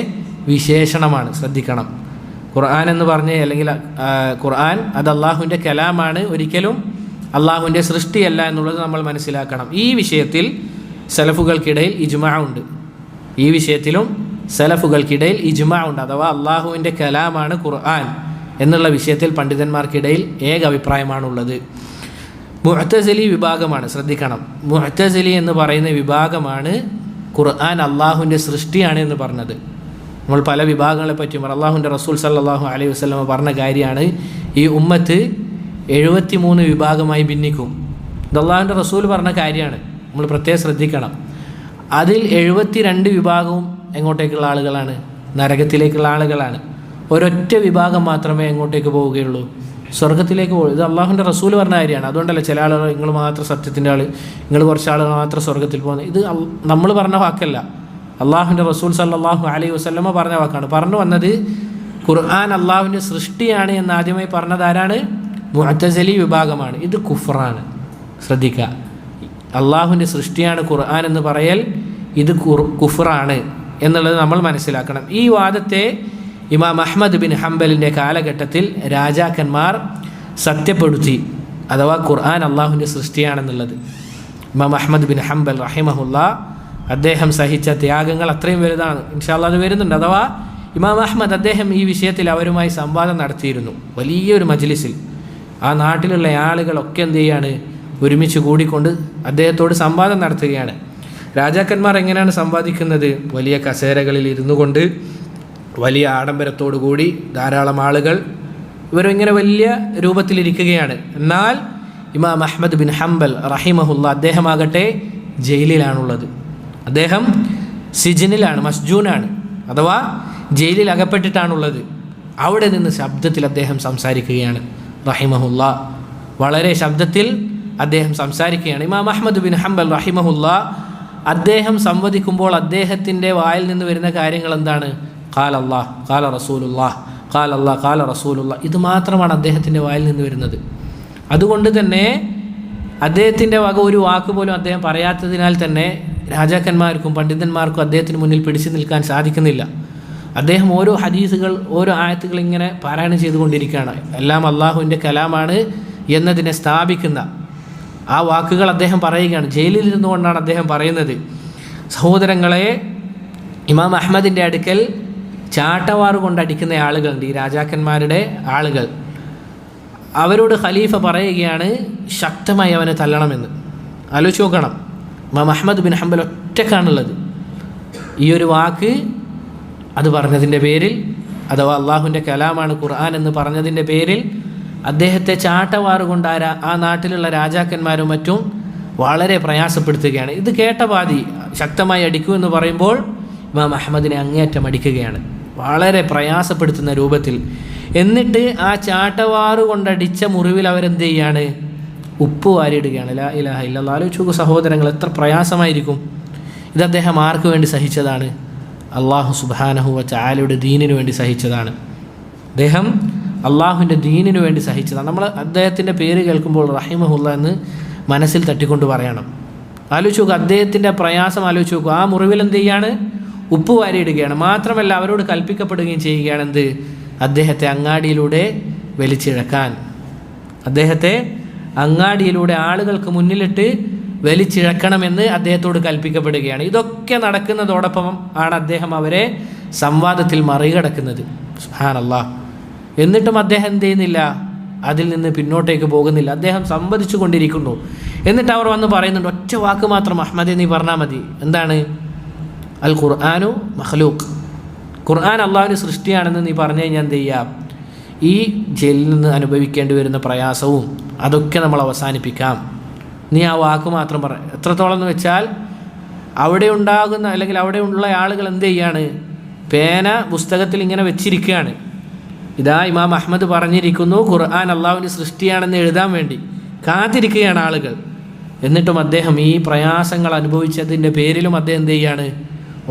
വിശേഷണമാണ്. ശ്രദ്ധിക്കണം, ഖുർആൻ എന്ന് പറഞ്ഞ് അല്ലെങ്കിൽ ഖുർആൻ അത് അള്ളാഹുവിൻ്റെ കലാമാണ്, ഒരിക്കലും അള്ളാഹുവിൻ്റെ സൃഷ്ടിയല്ല എന്നുള്ളത് നമ്മൾ മനസ്സിലാക്കണം. ഈ വിഷയത്തിൽ സലഫുകൾക്കിടയിൽ ഇജ്മാ ഉണ്ട്. ഈ വിഷയത്തിലും സലഫുകൾക്കിടയിൽ ഇജ്മാ ഉണ്ട്. അഥവാ അള്ളാഹുവിൻ്റെ കലാമാണ് ഖുർആൻ എന്നുള്ള വിഷയത്തിൽ പണ്ഡിതന്മാർക്കിടയിൽ ഏക അഭിപ്രായമാണുള്ളത്. മുഅ്തസിലി വിഭാഗമാണ്, ശ്രദ്ധിക്കണം, മുഅ്തസിലി എന്ന് പറയുന്ന വിഭാഗമാണ് ഖുർആൻ അള്ളാഹുവിൻ്റെ സൃഷ്ടിയാണ് എന്ന് പറഞ്ഞത്. നമ്മൾ പല വിഭാഗങ്ങളെ പറ്റിയും അള്ളാഹുവിൻ്റെ റസൂൽ സല്ലല്ലാഹു അലൈഹി വസല്ലം പറഞ്ഞ കാര്യമാണ്, ഈ ഉമ്മത്ത് 73 വിഭാഗമായി ഭിന്നിക്കും. ഇത് അള്ളാഹുവിൻ്റെ റസൂൽ പറഞ്ഞ കാര്യമാണ്, നമ്മൾ പ്രത്യേകം ശ്രദ്ധിക്കണം. അതിൽ 72 വിഭാഗവും എങ്ങോട്ടേക്കുള്ള ആളുകളാണ്? നരകത്തിലേക്കുള്ള ആളുകളാണ്. ഒരൊറ്റ വിഭാഗം മാത്രമേ എങ്ങോട്ടേക്ക് പോവുകയുള്ളൂ? സ്വർഗത്തിലേക്ക് പോകും. ഇത് അള്ളാഹുവിൻ്റെ റസൂൽ പറഞ്ഞ കാര്യമാണ്. അതുകൊണ്ടല്ല ചില ആളുകൾ നിങ്ങൾ മാത്രം സത്യത്തിൻ്റെ ആൾ, നിങ്ങൾ കുറച്ച് ആളുകൾ മാത്രം സ്വർഗത്തിൽ പോകുന്നത്. ഇത് നമ്മൾ പറഞ്ഞ വാക്കല്ല, അള്ളാഹുവിൻ്റെ റസൂൽ സല്ലല്ലാഹു അലൈഹി വസല്ലമ പറഞ്ഞ വാക്കാണ്. പറഞ്ഞു വന്നത് ഖുർആൻ അള്ളാഹുവിൻ്റെ സൃഷ്ടിയാണ് എന്ന് ആദ്യമായി പറഞ്ഞത് ആരാണ്? മുഅ്തസിലി വിഭാഗമാണ്. ഇത് കുഫ്റാണ്. ശ്രദ്ധിക്കുക, അള്ളാഹുവിൻ്റെ സൃഷ്ടിയാണ് ഖുർആൻ എന്ന് പറയൽ ഇത് കുഫ്റാണ് എന്നുള്ളത് നമ്മൾ മനസ്സിലാക്കണം. ഈ വാദത്തെ ഇമാം അഹ്മദ് ബിൻ ഹംബലിൻ്റെ കാലഘട്ടത്തിൽ രാജാക്കന്മാർ സത്യപ്പെടുത്തി, അഥവാ ഖുർആൻ അള്ളാഹുവിൻ്റെ സൃഷ്ടിയാണെന്നുള്ളത്. ഇമാം അഹ്മദ് ബിൻ ഹംബൽ റഹിമഹുല്ലാ അദ്ദേഹം സഹിച്ച ത്യാഗങ്ങൾ അത്രയും വലുതാണ്. ഇൻഷാ അല്ലാഹ് അത് വരുന്നുണ്ട്. അഥവാ ഇമാം അഹ്മദ് അദ്ദേഹം ഈ വിഷയത്തിൽ അവരുമായി സംവാദം നടത്തിയിരുന്നു വലിയൊരു മജ്ലിസിൽ. ആ നാട്ടിലുള്ള ആളുകളൊക്കെ എന്ത് ചെയ്യാണ്? ഒരുമിച്ച് കൂടിക്കൊണ്ട് അദ്ദേഹത്തോട് സംവാദം നടത്തുകയാണ്. രാജാക്കന്മാർ എങ്ങനെയാണ് സംവാദിക്കുന്നത്? വലിയ കസേരകളിൽ ഇരുന്നു കൊണ്ട് വലിയ ആഡംബരത്തോടു കൂടി ധാരാളം ആളുകൾ ഇവരിങ്ങനെ വലിയ രൂപത്തിലിരിക്കുകയാണ്. എന്നാൽ ഇമാം അഹ്മദ് ബിൻ ഹംബൽ റഹിമഹുല്ല അദ്ദേഹമാകട്ടെ ജയിലിലാണുള്ളത്. അദ്ദേഹം സിജിനിലാണ്, മസ്ജൂനാണ്, അഥവാ ജയിലിൽ അകപ്പെട്ടിട്ടാണുള്ളത്. അവിടെ നിന്ന് ശബ്ദത്തിൽ അദ്ദേഹം സംസാരിക്കുകയാണ് റഹിമഹുല്ല. വളരെ ശബ്ദത്തിൽ അദ്ദേഹം സംസാരിക്കുകയാണ്. ഇമാം അഹ്മദ് ബിൻ ഹംബൽ റഹിമഹുല്ല അദ്ദേഹം സംവദിക്കുമ്പോൾ അദ്ദേഹത്തിൻ്റെ വായിൽ നിന്ന് വരുന്ന കാര്യങ്ങൾ എന്താണ്? ഖാല അല്ലാഹ്, ഖാല റസൂലുള്ളാഹ്, ഖാല അല്ലാഹ്, ഖാല റസൂലുള്ളാഹ്. ഇത് മാത്രമാണ് അദ്ദേഹത്തിൻ്റെ വായിൽ നിന്ന് വരുന്നത്. അതുകൊണ്ട് തന്നെ അദ്ദേഹത്തിൻ്റെ വക ഒരു വാക്ക് പോലും അദ്ദേഹം പറയാത്തതിനാൽ തന്നെ രാജാക്കന്മാർക്കും പണ്ഡിതന്മാർക്കും അദ്ദേഹത്തിന് മുന്നിൽ പിടിച്ചു നിൽക്കാൻ സാധിക്കുന്നില്ല. അദ്ദേഹം ഓരോ ഹദീസുകൾ, ഓരോ ആയത്തുകൾ ഇങ്ങനെ പാരായണം ചെയ്തുകൊണ്ടിരിക്കുകയാണ്. എല്ലാം അള്ളാഹുവിൻ്റെ കലാമാണ് എന്നതിനെ സ്ഥാപിക്കുന്ന ആ വാക്കുകൾ അദ്ദേഹം പറയുകയാണ്. ജയിലിൽ ഇരുന്നുകൊണ്ടാണ് അദ്ദേഹം പറയുന്നത്. സഹോദരങ്ങളെ, ഇമാം അഹ്മദിൻ്റെ അടുക്കൽ ചാട്ടവാറ് കൊണ്ടടിക്കുന്ന ആളുകളുണ്ട്, ഈ രാജാക്കന്മാരുടെ ആളുകൾ. അവരോട് ഖലീഫ പറയുകയാണ് ശക്തമായി അവനെ തല്ലണമെന്ന്. ആലോചിച്ച് നോക്കണം, ഇമാം അഹ്മദ് ബിൻ ഹംബൽ ഒറ്റക്കാണുള്ളത്. ഈ ഒരു വാക്ക് അത് പറഞ്ഞതിൻ്റെ പേരിൽ, അഥവാ അള്ളാഹുവിൻ്റെ കലാമാണ് ഖുർആൻ എന്ന് പറഞ്ഞതിൻ്റെ പേരിൽ അദ്ദേഹത്തെ ചാട്ടവാറ് കൊണ്ട് ആ നാട്ടിലുള്ള രാജാക്കന്മാരും മറ്റും വളരെ പ്രയാസപ്പെടുത്തുകയാണ്. ഇത് കേട്ട പാതി ശക്തമായി അടിക്കുമെന്ന് പറയുമ്പോൾ ഇമാം അഹ്മദിനെ അങ്ങേയറ്റം അടിക്കുകയാണ്, വളരെ പ്രയാസപ്പെടുത്തുന്ന രൂപത്തിൽ. എന്നിട്ട് ആ ചാട്ടവാറ് കൊണ്ടടിച്ച മുറിവിൽ അവരെന്ത് ചെയ്യാണ്? ഉപ്പ് വാരിയിടുകയാണ്. ലാ ഇലാഹ ഇല്ലല്ലാഹ്. ആലോചിച്ച് നോക്കൂ സഹോദരങ്ങൾ, എത്ര പ്രയാസമായിരിക്കും. ഇത് അദ്ദേഹം ആർക്ക് വേണ്ടി സഹിച്ചതാണ്? അള്ളാഹു സുബ്ഹാനഹു വ തആലയുടെ ദീനിനു വേണ്ടി സഹിച്ചതാണ്. അദ്ദേഹം അള്ളാഹുവിൻ്റെ ദീനിനു വേണ്ടി സഹിച്ചതാണ്. നമ്മൾ അദ്ദേഹത്തിൻ്റെ പേര് കേൾക്കുമ്പോൾ റഹിമഹുല്ല എന്ന് മനസ്സിൽ തട്ടിക്കൊണ്ട് പറയണം. ആലോചിച്ച് നോക്കുക, അദ്ദേഹത്തിൻ്റെ പ്രയാസം ആലോചിച്ച് നോക്കുക. ആ മുറിവിൽ എന്ത് ചെയ്യാണ്? ഉപ്പ് വാരിയിടുകയാണ്. മാത്രമല്ല അവരോട് കൽപ്പിക്കപ്പെടുകയും ചെയ്യുകയാണ് എന്ത്? അദ്ദേഹത്തെ അങ്ങാടിയിലൂടെ വലിച്ചിഴക്കാൻ. അദ്ദേഹത്തെ അങ്ങാടിയിലൂടെ ആളുകൾക്ക് മുന്നിലിട്ട് വലിച്ചിഴക്കണമെന്ന് അദ്ദേഹത്തോട് കൽപ്പിക്കപ്പെടുകയാണ്. ഇതൊക്കെ നടക്കുന്നതോടൊപ്പം ആണ് അദ്ദേഹം അവരെ സംവാദത്തിൽ മറികടക്കുന്നത്. സുബ്ഹാനല്ലാഹ്. എന്നിട്ടും അദ്ദേഹം എന്ത് ചെയ്യുന്നില്ല? അതിൽ നിന്ന് പിന്നോട്ടേക്ക് പോകുന്നില്ല. അദ്ദേഹം സംവദിച്ചു കൊണ്ടിരിക്കുന്നു. എന്നിട്ട് അവർ വന്ന് പറയുന്നുണ്ട്, ഒറ്റ വാക്ക് മാത്രം അഹ്മദേ നീ പറഞ്ഞാൽ മതി. എന്താണ്? അൽ ഖുർആനു മഖ്ലൂഖ്. ഖുർആൻ അള്ളാഹുവിൻ്റെ സൃഷ്ടിയാണെന്ന് നീ പറഞ്ഞു കഴിഞ്ഞാൽ എന്ത് ചെയ്യാം? ഈ ജയിലിൽ നിന്ന് അനുഭവിക്കേണ്ടി വരുന്ന പ്രയാസവും അതൊക്കെ നമ്മൾ അവസാനിപ്പിക്കാം. നീ ആ വാക്ക് മാത്രം പറ. എത്രത്തോളം എന്ന് വെച്ചാൽ അവിടെ ഉണ്ടാകുന്ന അല്ലെങ്കിൽ അവിടെ ഉള്ള ആളുകൾ എന്ത് ചെയ്യാണ്? പേന പുസ്തകത്തിൽ ഇങ്ങനെ വെച്ചിരിക്കുകയാണ്. ഇതാ ഇമാം അഹ്മദ് പറഞ്ഞിരിക്കുന്നു ഖുർആൻ അള്ളാഹുവിൻ്റെ സൃഷ്ടിയാണെന്ന് എഴുതാൻ വേണ്ടി കാത്തിരിക്കുകയാണ് ആളുകൾ. എന്നിട്ടും അദ്ദേഹം ഈ പ്രയാസങ്ങൾ അനുഭവിച്ചതിൻ്റെ പേരിലും അദ്ദേഹം എന്ത് ചെയ്യാണ്?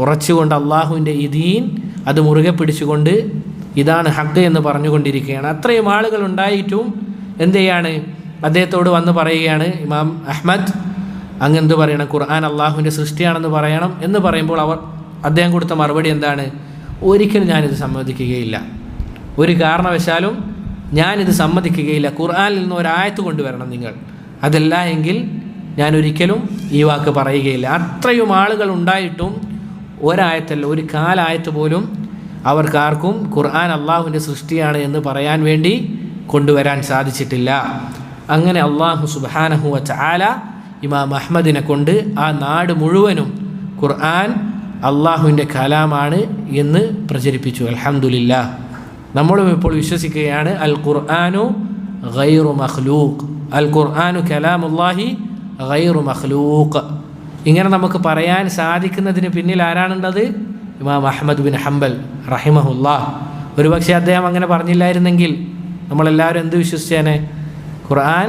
ഉറച്ചുകൊണ്ട് അള്ളാഹുവിൻ്റെ ഈ ദീൻ അത് മുറുകെ പിടിച്ചുകൊണ്ട് ഇതാണ് ഹഖ് എന്ന് പറഞ്ഞുകൊണ്ടിരിക്കുകയാണ്. അത്രയും ആളുകൾ ഉണ്ടായിട്ടും എന്ത് ചെയ്യാണ്? അദ്ദേഹത്തോട് വന്ന് പറയുകയാണ് ഇമാം അഹ്മദ്, അങ്ങ് എന്ത് പറയണം? ഖുർആൻ അള്ളാഹുവിൻ്റെ സൃഷ്ടിയാണെന്ന് പറയണം എന്ന് പറയുമ്പോൾ അദ്ദേഹം കൊടുത്ത മറുപടി എന്താണ്? ഒരിക്കലും ഞാനിത് സമ്മതിക്കുകയില്ല, ഒരു കാരണവശാലും ഞാനിത് സമ്മതിക്കുകയില്ല. ഖുർആനിൽ നിന്ന് ഒരായത്ത് കൊണ്ടുവരണം നിങ്ങൾ, അതല്ല എങ്കിൽ ഞാനൊരിക്കലും ഈ വാക്ക് പറയുകയില്ല. അത്രയും ആളുകൾ ഉണ്ടായിട്ടും ഒരായത്തല്ല, ഒരു കാലായത്ത് പോലും അവർക്കാർക്കും ഖുർആൻ അള്ളാഹുവിൻ്റെ സൃഷ്ടിയാണ് എന്ന് പറയാൻ വേണ്ടി കൊണ്ടുവരാൻ സാധിച്ചിട്ടില്ല. അങ്ങനെ അള്ളാഹു സുബ്ഹാനഹു വ തആല ഇമാം അഹ്മദിനെ കൊണ്ട് ആ നാട് മുഴുവനും ഖുർആൻ അള്ളാഹുവിൻ്റെ കലാമാണ് എന്ന് പ്രചരിപ്പിച്ചു. അൽഹംദുലില്ലാ. നമ്മളും ഇപ്പോൾ വിശ്വസിക്കുകയാണ് അൽ ഖുർആനു ഗൈറു മഖ്ലൂഖ്, അൽ ഖുർആനു കലാമുല്ലാഹി ഗൈറു മഖ്ലൂഖ്. ഇങ്ങനെ നമുക്ക് പറയാൻ സാധിക്കുന്നതിന് പിന്നിൽ ആരാണുള്ളത്? ഇമാം അഹ്മദ് ബിൻ ഹംബൽ റഹിമഹുല്ലാഹ്. ഒരുപക്ഷെ അദ്ദേഹം അങ്ങനെ പറഞ്ഞില്ലായിരുന്നെങ്കിൽ നമ്മളെല്ലാവരും എന്ത് വിശ്വസിച്ചേനെ? ഖുർആൻ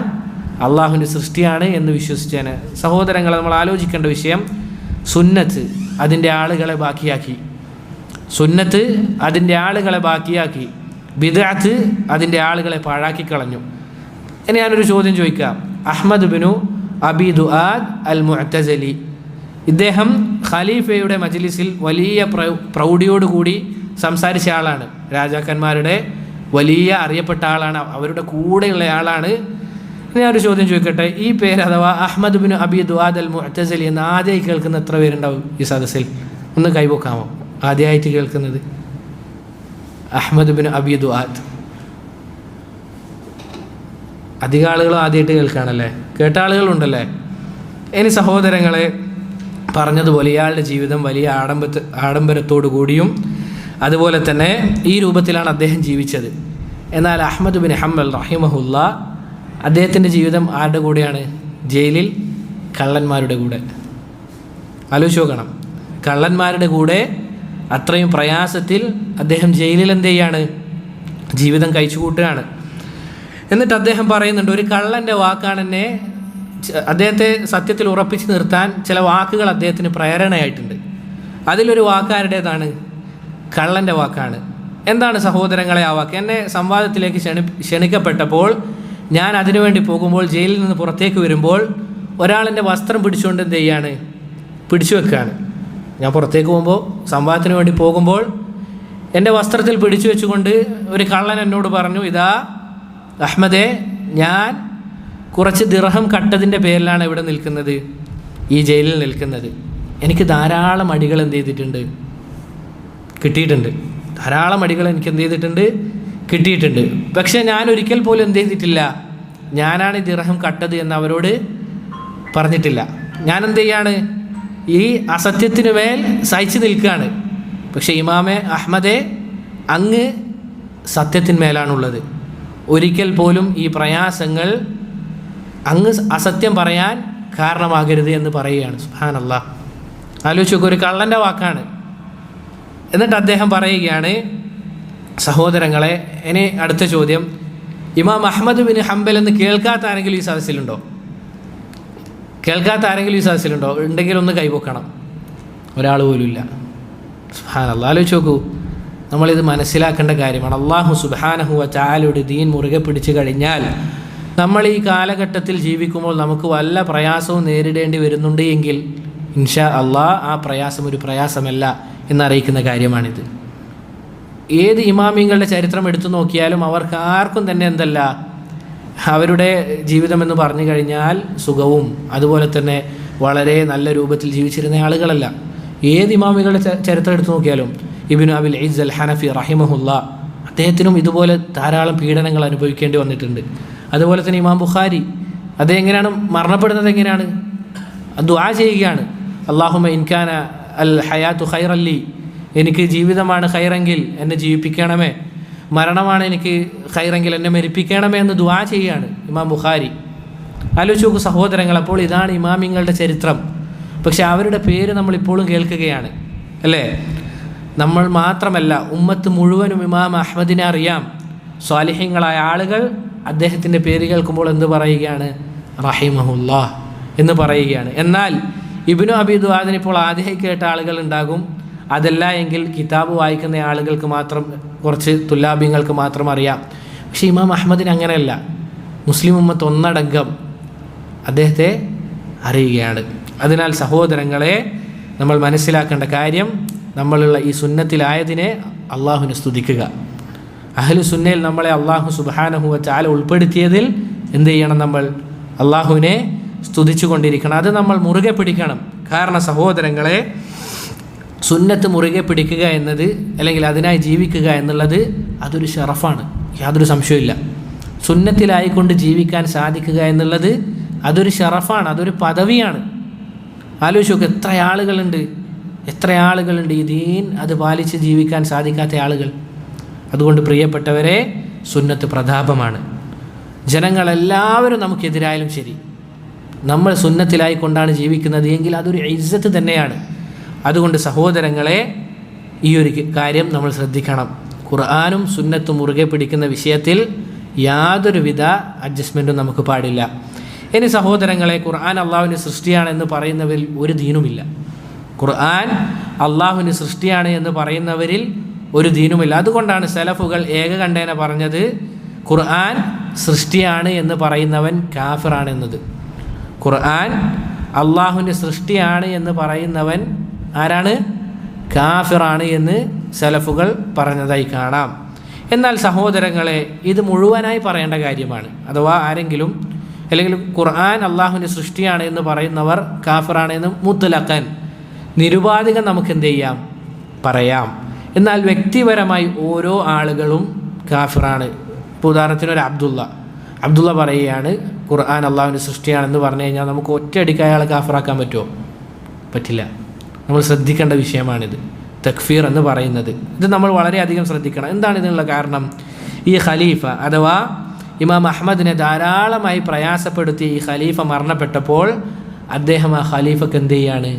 അള്ളാഹുവിൻ്റെ സൃഷ്ടിയാണ് എന്ന് വിശ്വസിച്ചേനെ. സഹോദരങ്ങളെ, നമ്മൾ ആലോചിക്കേണ്ട വിഷയം, സുന്നത്ത് അതിൻ്റെ ആളുകളെ ബാക്കിയാക്കി, സുന്നത്ത് അതിൻ്റെ ആളുകളെ ബാക്കിയാക്കി, ബിദ്അത്ത് അതിൻ്റെ ആളുകളെ പാഴാക്കി കളഞ്ഞു. ഇനി ഞാനൊരു ചോദ്യം ചോദിക്കാം. അഹ്മദ് ബിനു അബി ദുആദ് അൽ മുഅ്തസിലി, ഇദ്ദേഹം ഖലീഫയുടെ മജ്ലിസിൽ വലിയ പ്രൗഢിയോടുകൂടി സംസാരിച്ച ആളാണ്. രാജാക്കന്മാരുടെ വലിയ അറിയപ്പെട്ട ആളാണ്, അവരുടെ കൂടെയുള്ള ആളാണ്. ഞാനൊരു ചോദ്യം ചോദിക്കട്ടെ, ഈ പേര് അഥവാ അഹ്മദ് ബിൻ അബി ദുആദ് അൽ മുഅ്തസിലി എന്ന് ആദ്യമായി കേൾക്കുന്ന എത്ര പേരുണ്ടാവും ഈ സദസ്സിൽ? ഒന്ന് കൈവക്കാമോ? ആദ്യമായിട്ട് കേൾക്കുന്നത് അഹ്മദ് ബിൻ അബി ദുആദ്. അധിക ആളുകളും ആദ്യമായിട്ട് കേൾക്കുകയാണല്ലേ, കേട്ട ആളുകളുണ്ടല്ലേ. ഇനി സഹോദരങ്ങളെ, പറഞ്ഞതുപോലെ ഇയാളുടെ ജീവിതം വലിയ ആഡംബരത്തോടു കൂടിയും അതുപോലെ തന്നെ ഈ രൂപത്തിലാണ് അദ്ദേഹം ജീവിച്ചത്. എന്നാൽ അഹ്മദ് ബിൻ ഹംബൽ റഹിമഹുല്ലാ, അദ്ദേഹത്തിൻ്റെ ജീവിതം ആരുടെ കൂടെയാണ്? ജയിലിൽ കള്ളന്മാരുടെ കൂടെ. ആലോചിച്ച് നോക്കണം, കള്ളന്മാരുടെ കൂടെ അത്രയും പ്രയാസത്തിൽ അദ്ദേഹം ജയിലിൽ എന്ത് ചെയ്യാണ്? ജീവിതം കഴിച്ചു കൂട്ടുകയാണ്. എന്നിട്ട് അദ്ദേഹം പറയുന്നുണ്ട്, ഒരു കള്ളൻ്റെ വാക്കാണ് എന്നെ, അദ്ദേഹത്തെ സത്യത്തിൽ ഉറപ്പിച്ച് നിർത്താൻ ചില വാക്കുകൾ അദ്ദേഹത്തിന് പ്രേരണയായിട്ടുണ്ട്. അതിലൊരു വാക്കാരുടേതാണ്? കള്ളൻ്റെ വാക്കാണ്. എന്താണ് സഹോദരങ്ങളെ ആ വാക്ക്? എന്നെ സംവാദത്തിലേക്ക് ക്ഷണിക്കപ്പെട്ടപ്പോൾ ഞാൻ അതിനുവേണ്ടി പോകുമ്പോൾ, ജയിലിൽ നിന്ന് പുറത്തേക്ക് വരുമ്പോൾ ഒരാളെൻ്റെ വസ്ത്രം പിടിച്ചുകൊണ്ട് എന്ത് ചെയ്യാണ്? പിടിച്ചു വെക്കുകയാണ്. ഞാൻ പുറത്തേക്ക് പോകുമ്പോൾ, സംവാദത്തിന് വേണ്ടി പോകുമ്പോൾ എൻ്റെ വസ്ത്രത്തിൽ പിടിച്ചു വെച്ചുകൊണ്ട് ഒരു കള്ളൻ എന്നോട് പറഞ്ഞു, ഇതാ അഹ്മദേ, ഞാൻ കുറച്ച് ദിർഹം കട്ടതിൻ്റെ പേരിലാണ് ഇവിടെ നിൽക്കുന്നത്, ഈ ജയിലിൽ നിൽക്കുന്നത്. എനിക്ക് ധാരാളം അടികൾ എന്ത് ചെയ്തിട്ടുണ്ട്? കിട്ടിയിട്ടുണ്ട്. ധാരാളം അടികൾ എനിക്ക് എന്ത് ചെയ്തിട്ടുണ്ട്? കിട്ടിയിട്ടുണ്ട്. പക്ഷേ ഞാൻ ഒരിക്കൽ പോലും എന്ത് ചെയ്തിട്ടില്ല? ഞാനാണ് ഈ ദിർഹം കട്ടത് എന്ന് അവരോട് പറഞ്ഞിട്ടില്ല. ഞാൻ എന്ത് ചെയ്യാണ്? ഈ അസത്യത്തിന് മേൽ സഹിച്ചു നിൽക്കുകയാണ്. പക്ഷേ ഇമാമെ അഹ്മദേ, അങ്ങ് സത്യത്തിന്മേലാണുള്ളത്. ഒരിക്കൽ പോലും ഈ പ്രയാസങ്ങൾ അങ്ങ് അസത്യം പറയാൻ കാരണമാകരുത് എന്ന് പറയുകയാണ്. സുബ്ഹാനല്ലാഹ്. ആലോചിച്ച് നോക്കുക, ഒരു കള്ളൻ്റെ വാക്കാണ്. എന്നിട്ട് അദ്ദേഹം പറയുകയാണ്, സഹോദരങ്ങളെ, ഇനി അടുത്ത ചോദ്യം, ഇമാം അഹ്മദ് ബിൻ ഹംബൽ എന്ന് കേൾക്കാത്ത ആരെങ്കിലും ഈ സദസ്സിലുണ്ടോ? കേൾക്കാത്ത ആരെങ്കിലും ഈ സദസ്സിലുണ്ടോ? ഉണ്ടെങ്കിൽ ഒന്ന് കൈവക്കണം. ഒരാൾ പോലും ഇല്ല. സുബ്ഹാനല്ലാഹ്. ആലോചിച്ച് നോക്കൂ, നമ്മളിത് മനസ്സിലാക്കേണ്ട കാര്യമാണ്. അല്ലാഹു സുബ്ഹാനഹു വ തആലയുടെ ദീൻ മുറുകെ പിടിച്ചു കഴിഞ്ഞാൽ, നമ്മൾ ഈ കാലഘട്ടത്തിൽ ജീവിക്കുമ്പോൾ നമുക്ക് വല്ല പ്രയാസവും നേരിടേണ്ടി വരുന്നുണ്ട് എങ്കിൽ ഇൻഷാ അല്ലാഹ് ആ പ്രയാസം ഒരു പ്രയാസമല്ല എന്നറിയിക്കുന്ന കാര്യമാണിത്. ഏത് ഇമാമിങ്ങളുടെ ചരിത്രം എടുത്തു നോക്കിയാലും അവർക്ക് ആർക്കും തന്നെ എന്തല്ല, അവരുടെ ജീവിതമെന്ന് പറഞ്ഞു കഴിഞ്ഞാൽ സുഖവും അതുപോലെ തന്നെ വളരെ നല്ല രൂപത്തിൽ ജീവിച്ചിരുന്ന ആളുകളല്ല. ഏത് ഇമാമികളുടെ ചരിത്രം എടുത്തു നോക്കിയാലും, ഇബ്നു അബിൽ ഇസ് അൽ ഹനഫി റഹിമഹുല്ലാ, അദ്ദേഹത്തിനും ഇതുപോലെ ധാരാളം പീഡനങ്ങൾ അനുഭവിക്കേണ്ടി വന്നിട്ടുണ്ട്. അതുപോലെ തന്നെ ഇമാം ബുഖാരി, അദ്ദേഹം എങ്ങനെയാണ് മരണപ്പെടുന്നത്? എങ്ങനെയാണ്? ദുആ ചെയ്യുകയാണ്, അല്ലാഹുമ്മ ഇൻകാന അൽ ഹയാത്തു ഖൈറല്ലി, എനിക്ക് ജീവിതമാണ് ഖൈറെങ്കിൽ എന്നെ ജീവിപ്പിക്കണമേ, മരണമാണ് എനിക്ക് ഖൈറെങ്കിൽ എന്നെ മരിപ്പിക്കണമേ എന്ന് ദുആ ചെയ്യുകയാണ് ഇമാം ബുഖാരി. ആലോചിച്ച് നോക്കൂ സഹോദരങ്ങൾ. അപ്പോൾ ഇതാണ് ഇമാമിങ്ങളുടെ ചരിത്രം. പക്ഷെ അവരുടെ പേര് നമ്മളിപ്പോഴും കേൾക്കുകയാണ് അല്ലേ? നമ്മൾ മാത്രമല്ല, ഉമ്മത്ത് മുഴുവനും ഇമാം അഹ്മദിനെ അറിയാം. സ്വാലിഹ്യങ്ങളായ ആളുകൾ അദ്ദേഹത്തിൻ്റെ പേര് കേൾക്കുമ്പോൾ എന്ത് പറയുകയാണ്? റഹിമഹുല്ലാഹ് എന്ന് പറയുകയാണ്. എന്നാൽ ഇബ്നു അബീ ദുആദിനെ ഇപ്പോൾ ആദ്യമായി കേട്ട ആളുകൾ ഉണ്ടാകും. അതല്ല എങ്കിൽ കിതാബ് വായിക്കുന്ന ആളുകൾക്ക് മാത്രം, കുറച്ച് തുല്ലാബിങ്ങൾക്ക് മാത്രം അറിയാം. പക്ഷേ ഇമാം അഹ്മദിന് അങ്ങനെയല്ല. മുസ്ലിം ഉമ്മത്ത് ഒന്നടങ്കം അദ്ദേഹത്തെ അറിയുകയാണ്. അതിനാൽ സഹോദരങ്ങളെ, നമ്മൾ മനസ്സിലാക്കേണ്ട കാര്യം, നമ്മളുള്ള ഈ സുന്നത്തിലായതിനെ അള്ളാഹുവിനെ സ്തുതിക്കുക. അഹ്ലു സുന്നയിൽ നമ്മളെ അള്ളാഹു സുബ്ഹാനഹു വ തആല ഉൾപ്പെടുത്തിയതിൽ എന്ത് ചെയ്യണം? നമ്മൾ അള്ളാഹുവിനെ സ്തുതിച്ചു കൊണ്ടിരിക്കണം. അത് നമ്മൾ മുറുകെ പിടിക്കണം. കാരണം സഹോദരങ്ങളെ, സുന്നത്ത് മുറുകെ പിടിക്കുക എന്നത്, അല്ലെങ്കിൽ അതിനായി ജീവിക്കുക എന്നുള്ളത് അതൊരു ഷറഫാണ്, യാതൊരു സംശയമില്ല. സുന്നത്തിലായിക്കൊണ്ട് ജീവിക്കാൻ സാധിക്കുക എന്നുള്ളത് അതൊരു ഷറഫാണ്, അതൊരു പദവിയാണ്. ആലോചിച്ച് നോക്ക്, എത്ര ആളുകളുണ്ട് ഈ ദീൻ അത് പാലിച്ച് ജീവിക്കാൻ സാധിക്കാത്ത ആളുകൾ. അതുകൊണ്ട് പ്രിയപ്പെട്ടവരെ, സുന്നത്ത് പ്രതാപമാണ്. ജനങ്ങളെല്ലാവരും നമുക്കെതിരായാലും ശരി, നമ്മൾ സുന്നത്തിലായിക്കൊണ്ടാണ് ജീവിക്കുന്നത് എങ്കിൽ അതൊരു ഇസ്സത്ത് തന്നെയാണ്. അതുകൊണ്ട് സഹോദരങ്ങളെ, ഈ ഒരു കാര്യം നമ്മൾ ശ്രദ്ധിക്കണം. ഖുർആനും സുന്നത്തും മുറുകെ പിടിക്കുന്ന വിഷയത്തിൽ യാതൊരുവിധ അഡ്ജസ്റ്റ്മെൻറ്റും നമുക്ക് പാടില്ല. ഇനി സഹോദരങ്ങളെ, ഖുർആൻ അള്ളാഹുവിൻ്റെ സൃഷ്ടിയാണെന്ന് പറയുന്നവരിൽ ഒരു ദീനുമില്ല. ഖുർആൻ അള്ളാഹുവിൻ്റെ സൃഷ്ടിയാണ് എന്ന് പറയുന്നവരിൽ ഒരു ദീനുമില്ല. അതുകൊണ്ടാണ് സലഫുകൾ ഏകകണ്ഠേന പറഞ്ഞത് ഖുർആൻ സൃഷ്ടിയാണ് എന്ന് പറയുന്നവൻ കാഫിറാണെന്നത്. ഖുർആൻ അള്ളാഹുവിൻ്റെ സൃഷ്ടിയാണ് എന്ന് പറയുന്നവൻ ആരാണ്? കാഫിറാണ് എന്ന് സലഫുകൾ പറഞ്ഞതായി കാണാം. എന്നാൽ സഹോദരങ്ങളെ, ഇത് മുഴുവനായി പറയേണ്ട കാര്യമാണ്. അഥവാ ആരെങ്കിലും, അല്ലെങ്കിൽ ഖുർആൻ അള്ളാഹുവിൻ്റെ സൃഷ്ടിയാണ് എന്ന് പറയുന്നവർ കാഫിറാണ് എന്ന് മുത്ലഖൻ, നിരുപാധികം നമുക്ക് എന്ത് ചെയ്യാം? പറയാം. എന്നാൽ വ്യക്തിപരമായി ഓരോ ആളുകളും കാഫിറാണ്. ഇപ്പോൾ ഉദാഹരണത്തിന് ഒരു അബ്ദുള്ള പറയുകയാണ് ഖുർആൻ അള്ളാഹുവിൻ്റെ സൃഷ്ടിയാണെന്ന് പറഞ്ഞു കഴിഞ്ഞാൽ നമുക്ക് ഒറ്റയടിക്ക് അയാളെ കാഫിറാക്കാൻ പറ്റുമോ? പറ്റില്ല. നമ്മൾ ശ്രദ്ധിക്കേണ്ട വിഷയമാണിത്, തക്ഫീർ എന്ന് പറയുന്നത്. ഇത് നമ്മൾ വളരെയധികം ശ്രദ്ധിക്കണം. എന്താണ് ഇതിനുള്ള കാരണം? ഈ ഖലീഫ അഥവാ ഇമാം അഹ്മദിനെ ധാരാളമായി പ്രയാസപ്പെടുത്തി ഈ ഖലീഫ മരണപ്പെട്ടപ്പോൾ അദ്ദേഹം ആ ഖലീഫക്ക് എന്ത് ചെയ്യാണ്?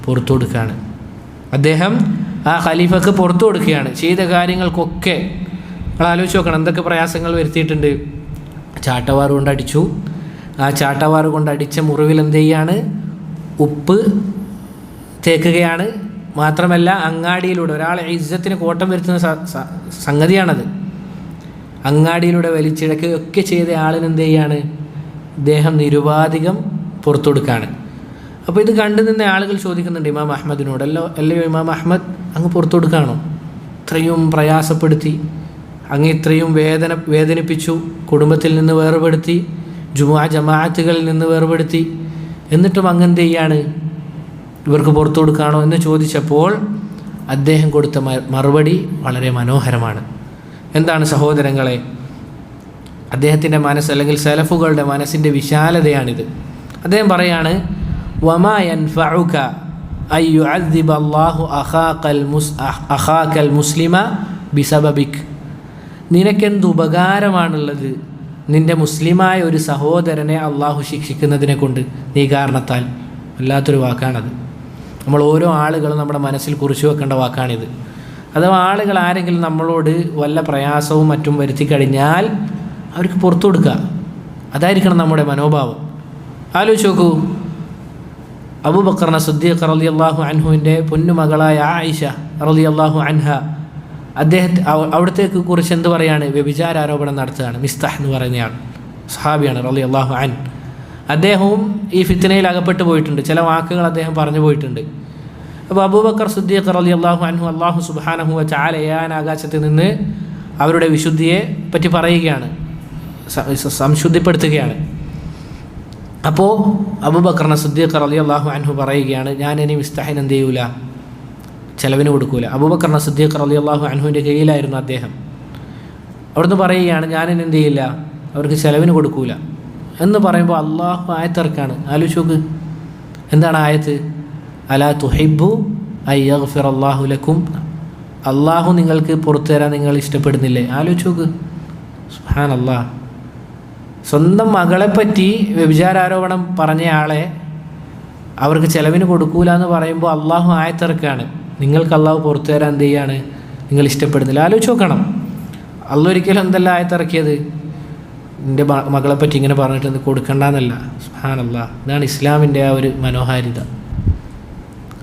പുറത്തു കൊടുക്കുകയാണ്. അദ്ദേഹം ആ ഖലീഫക്ക് പുറത്തു കൊടുക്കുകയാണ്. ചെയ്ത കാര്യങ്ങൾക്കൊക്കെ നിങ്ങൾ ആലോചിച്ച് നോക്കണം, എന്തൊക്കെ പ്രയാസങ്ങൾ വരുത്തിയിട്ടുണ്ട്. ചാട്ടവാറ് കൊണ്ട് അടിച്ചു. ആ ചാട്ടവാറ് കൊണ്ട് അടിച്ച മുറിവിൽ എന്ത് ചെയ്യാണ്? ഉപ്പ് തേക്കുകയാണ്. മാത്രമല്ല, അങ്ങാടിയിലൂടെ ഒരാളെ ഇസ്സത്തിന് കോട്ടം വരുത്തുന്ന സംഗതിയാണത്. അങ്ങാടിയിലൂടെ വലിച്ചിഴക്കുകയൊക്കെ ചെയ്ത ആളിന് എന്ത് ചെയ്യാണ്? ഇദ്ദേഹം നിരുപാധികം പുറത്തു കൊടുക്കുകയാണ്. അപ്പോൾ ഇത് കണ്ടു നിന്ന ആളുകൾ ചോദിക്കുന്നുണ്ട് ഇമാം അഹ്മദിനോട്, അല്ലയോ ഇമാം അഹ്മദ്, അങ്ങ് പുറത്തു കൊടുക്കുകയാണോ? ഇത്രയും പ്രയാസപ്പെടുത്തി, അങ്ങ് ഇത്രയും വേദനിപ്പിച്ചു, കുടുംബത്തിൽ നിന്ന് വേർപെടുത്തി, ജമാഅത്തുകളിൽ നിന്ന് വേർപെടുത്തി, എന്നിട്ടും അങ്ങ് എന്ത് ചെയ്യാണ്? ഇവർക്ക് പുറത്തു കൊടുക്കുകയാണോ എന്ന് ചോദിച്ചപ്പോൾ അദ്ദേഹം കൊടുത്ത മറുപടി വളരെ മനോഹരമാണ്. എന്താണ് സഹോദരങ്ങളെ? അദ്ദേഹത്തിൻ്റെ മനസ്സ്, അല്ലെങ്കിൽ സലഫുകളുടെ മനസ്സിൻ്റെ വിശാലതയാണിത്. അദ്ദേഹം പറയാണ്, വമാ യൻഫഉക അൻ യുഅദ്ദിബ അല്ലാഹു അഖാകൽ മുസ്ലിമ ബിസബബിക്. നിനക്കെന്ത് ഉപകാരമാണുള്ളത് നിൻ്റെ മുസ്ലിമായ ഒരു സഹോദരനെ അള്ളാഹു ശിക്ഷിക്കുന്നതിനെ കൊണ്ട്, നീ കാരണത്താൽ? വല്ലാത്തൊരു വാക്കാണത്. നമ്മൾ ഓരോ ആളുകളും നമ്മുടെ മനസ്സിൽ കുറിച്ചു വെക്കേണ്ട വാക്കാണിത്. അഥവാ ആളുകൾ ആരെങ്കിലും നമ്മളോട് വല്ല പ്രയാസവും മറ്റും വരുത്തി കഴിഞ്ഞാൽ അവർക്ക് പുറത്തു കൊടുക്കുക, അതായിരിക്കണം നമ്മുടെ മനോഭാവം. ആലോചിച്ച് നോക്കൂ, അബൂബക്കർ സിദ്ദീഖ് റളിയല്ലാഹു അൻഹുവിൻ്റെ പൊന്നുമകളായ ആയിഷ റളിയല്ലാഹു അൻഹ, അവിടത്തേക്ക് കുറിച്ച് എന്ത് പറയാണ്? വ്യഭിചാരോപണം നടത്തുകയാണ്. മിസ്താഹ് എന്ന് പറയുന്നയാൾ സഹാബിയാണ് റളിയല്ലാഹു അൻഹു. അദ്ദേഹവും ഈ ഫിത്നയിൽ അകപ്പെട്ടു പോയിട്ടുണ്ട്. ചില വാക്കുകൾ അദ്ദേഹം പറഞ്ഞു പോയിട്ടുണ്ട്. അപ്പോൾ അബൂബക്കർ സിദ്ദീഖ് റളിയല്ലാഹു അൻഹു അല്ലാഹു സുബ്ഹാനഹു വ തആല ആകാശത്ത് നിന്ന് അവരുടെ വിശുദ്ധിയെ പറ്റി പറയുകയാണ്, സംശുദ്ധിപ്പെടുത്തുകയാണ്. അപ്പോൾ അബൂബക്കർ സിദ്ദീഖ് റളിയല്ലാഹു അൻഹു പറയുകയാണ്, ഞാൻ ഇനി മിസ്താഹിന് എന്ത് ചെയ്യൂല? ചെലവിന് കൊടുക്കൂല. അബൂബക്കർ സിദ്ദീഖ് റളിയല്ലാഹു അൻഹുവിൻ്റെ കീഴിലായിരുന്നു അദ്ദേഹം. അവിടുന്ന് പറയുകയാണ്, ഞാനിനി എന്ത് ചെയ്യില്ല, അവർക്ക് ചെലവിന് കൊടുക്കൂല എന്ന് പറയുമ്പോൾ അള്ളാഹു ആയത്തിറക്കാണ്. ആലോചിച്ച് നോക്ക്, എന്താണ് ആയത്ത്? അലാ തുഹിബ്ബു അൻ യഗ്ഫിറല്ലാഹു ലക്കും. അള്ളാഹു നിങ്ങൾക്ക് പുറത്തു തരാൻ നിങ്ങൾ ഇഷ്ടപ്പെടുന്നില്ലേ? ആലോചിച്ച് നോക്ക്. സുബ്ഹാനല്ലാഹ്. സ്വന്തം മകളെപ്പറ്റി വ്യഭിചാരാരോപണം പറഞ്ഞ ആളെ അവർക്ക് ചിലവിന് കൊടുക്കൂല എന്ന് പറയുമ്പോൾ അള്ളാഹു ആയത്തിറക്കാണ്, നിങ്ങൾക്ക് അള്ളാഹു പുറത്തു തരാൻ എന്ത് ചെയ്യാണ്, നിങ്ങൾ ഇഷ്ടപ്പെടുന്നില്ല. ആലോചിച്ച് നോക്കണം. അള്ളാഹു ഒരിക്കലും എന്തല്ല ആയത്തിറക്കിയത്, എൻ്റെ മകളെപ്പറ്റി ഇങ്ങനെ പറഞ്ഞിട്ട് ഇത് കൊടുക്കണ്ടെന്നല്ല. സുബ്ഹാനല്ലാഹ്. ഇതാണ് ഇസ്ലാമിൻ്റെ ആ ഒരു മനോഹാരിത.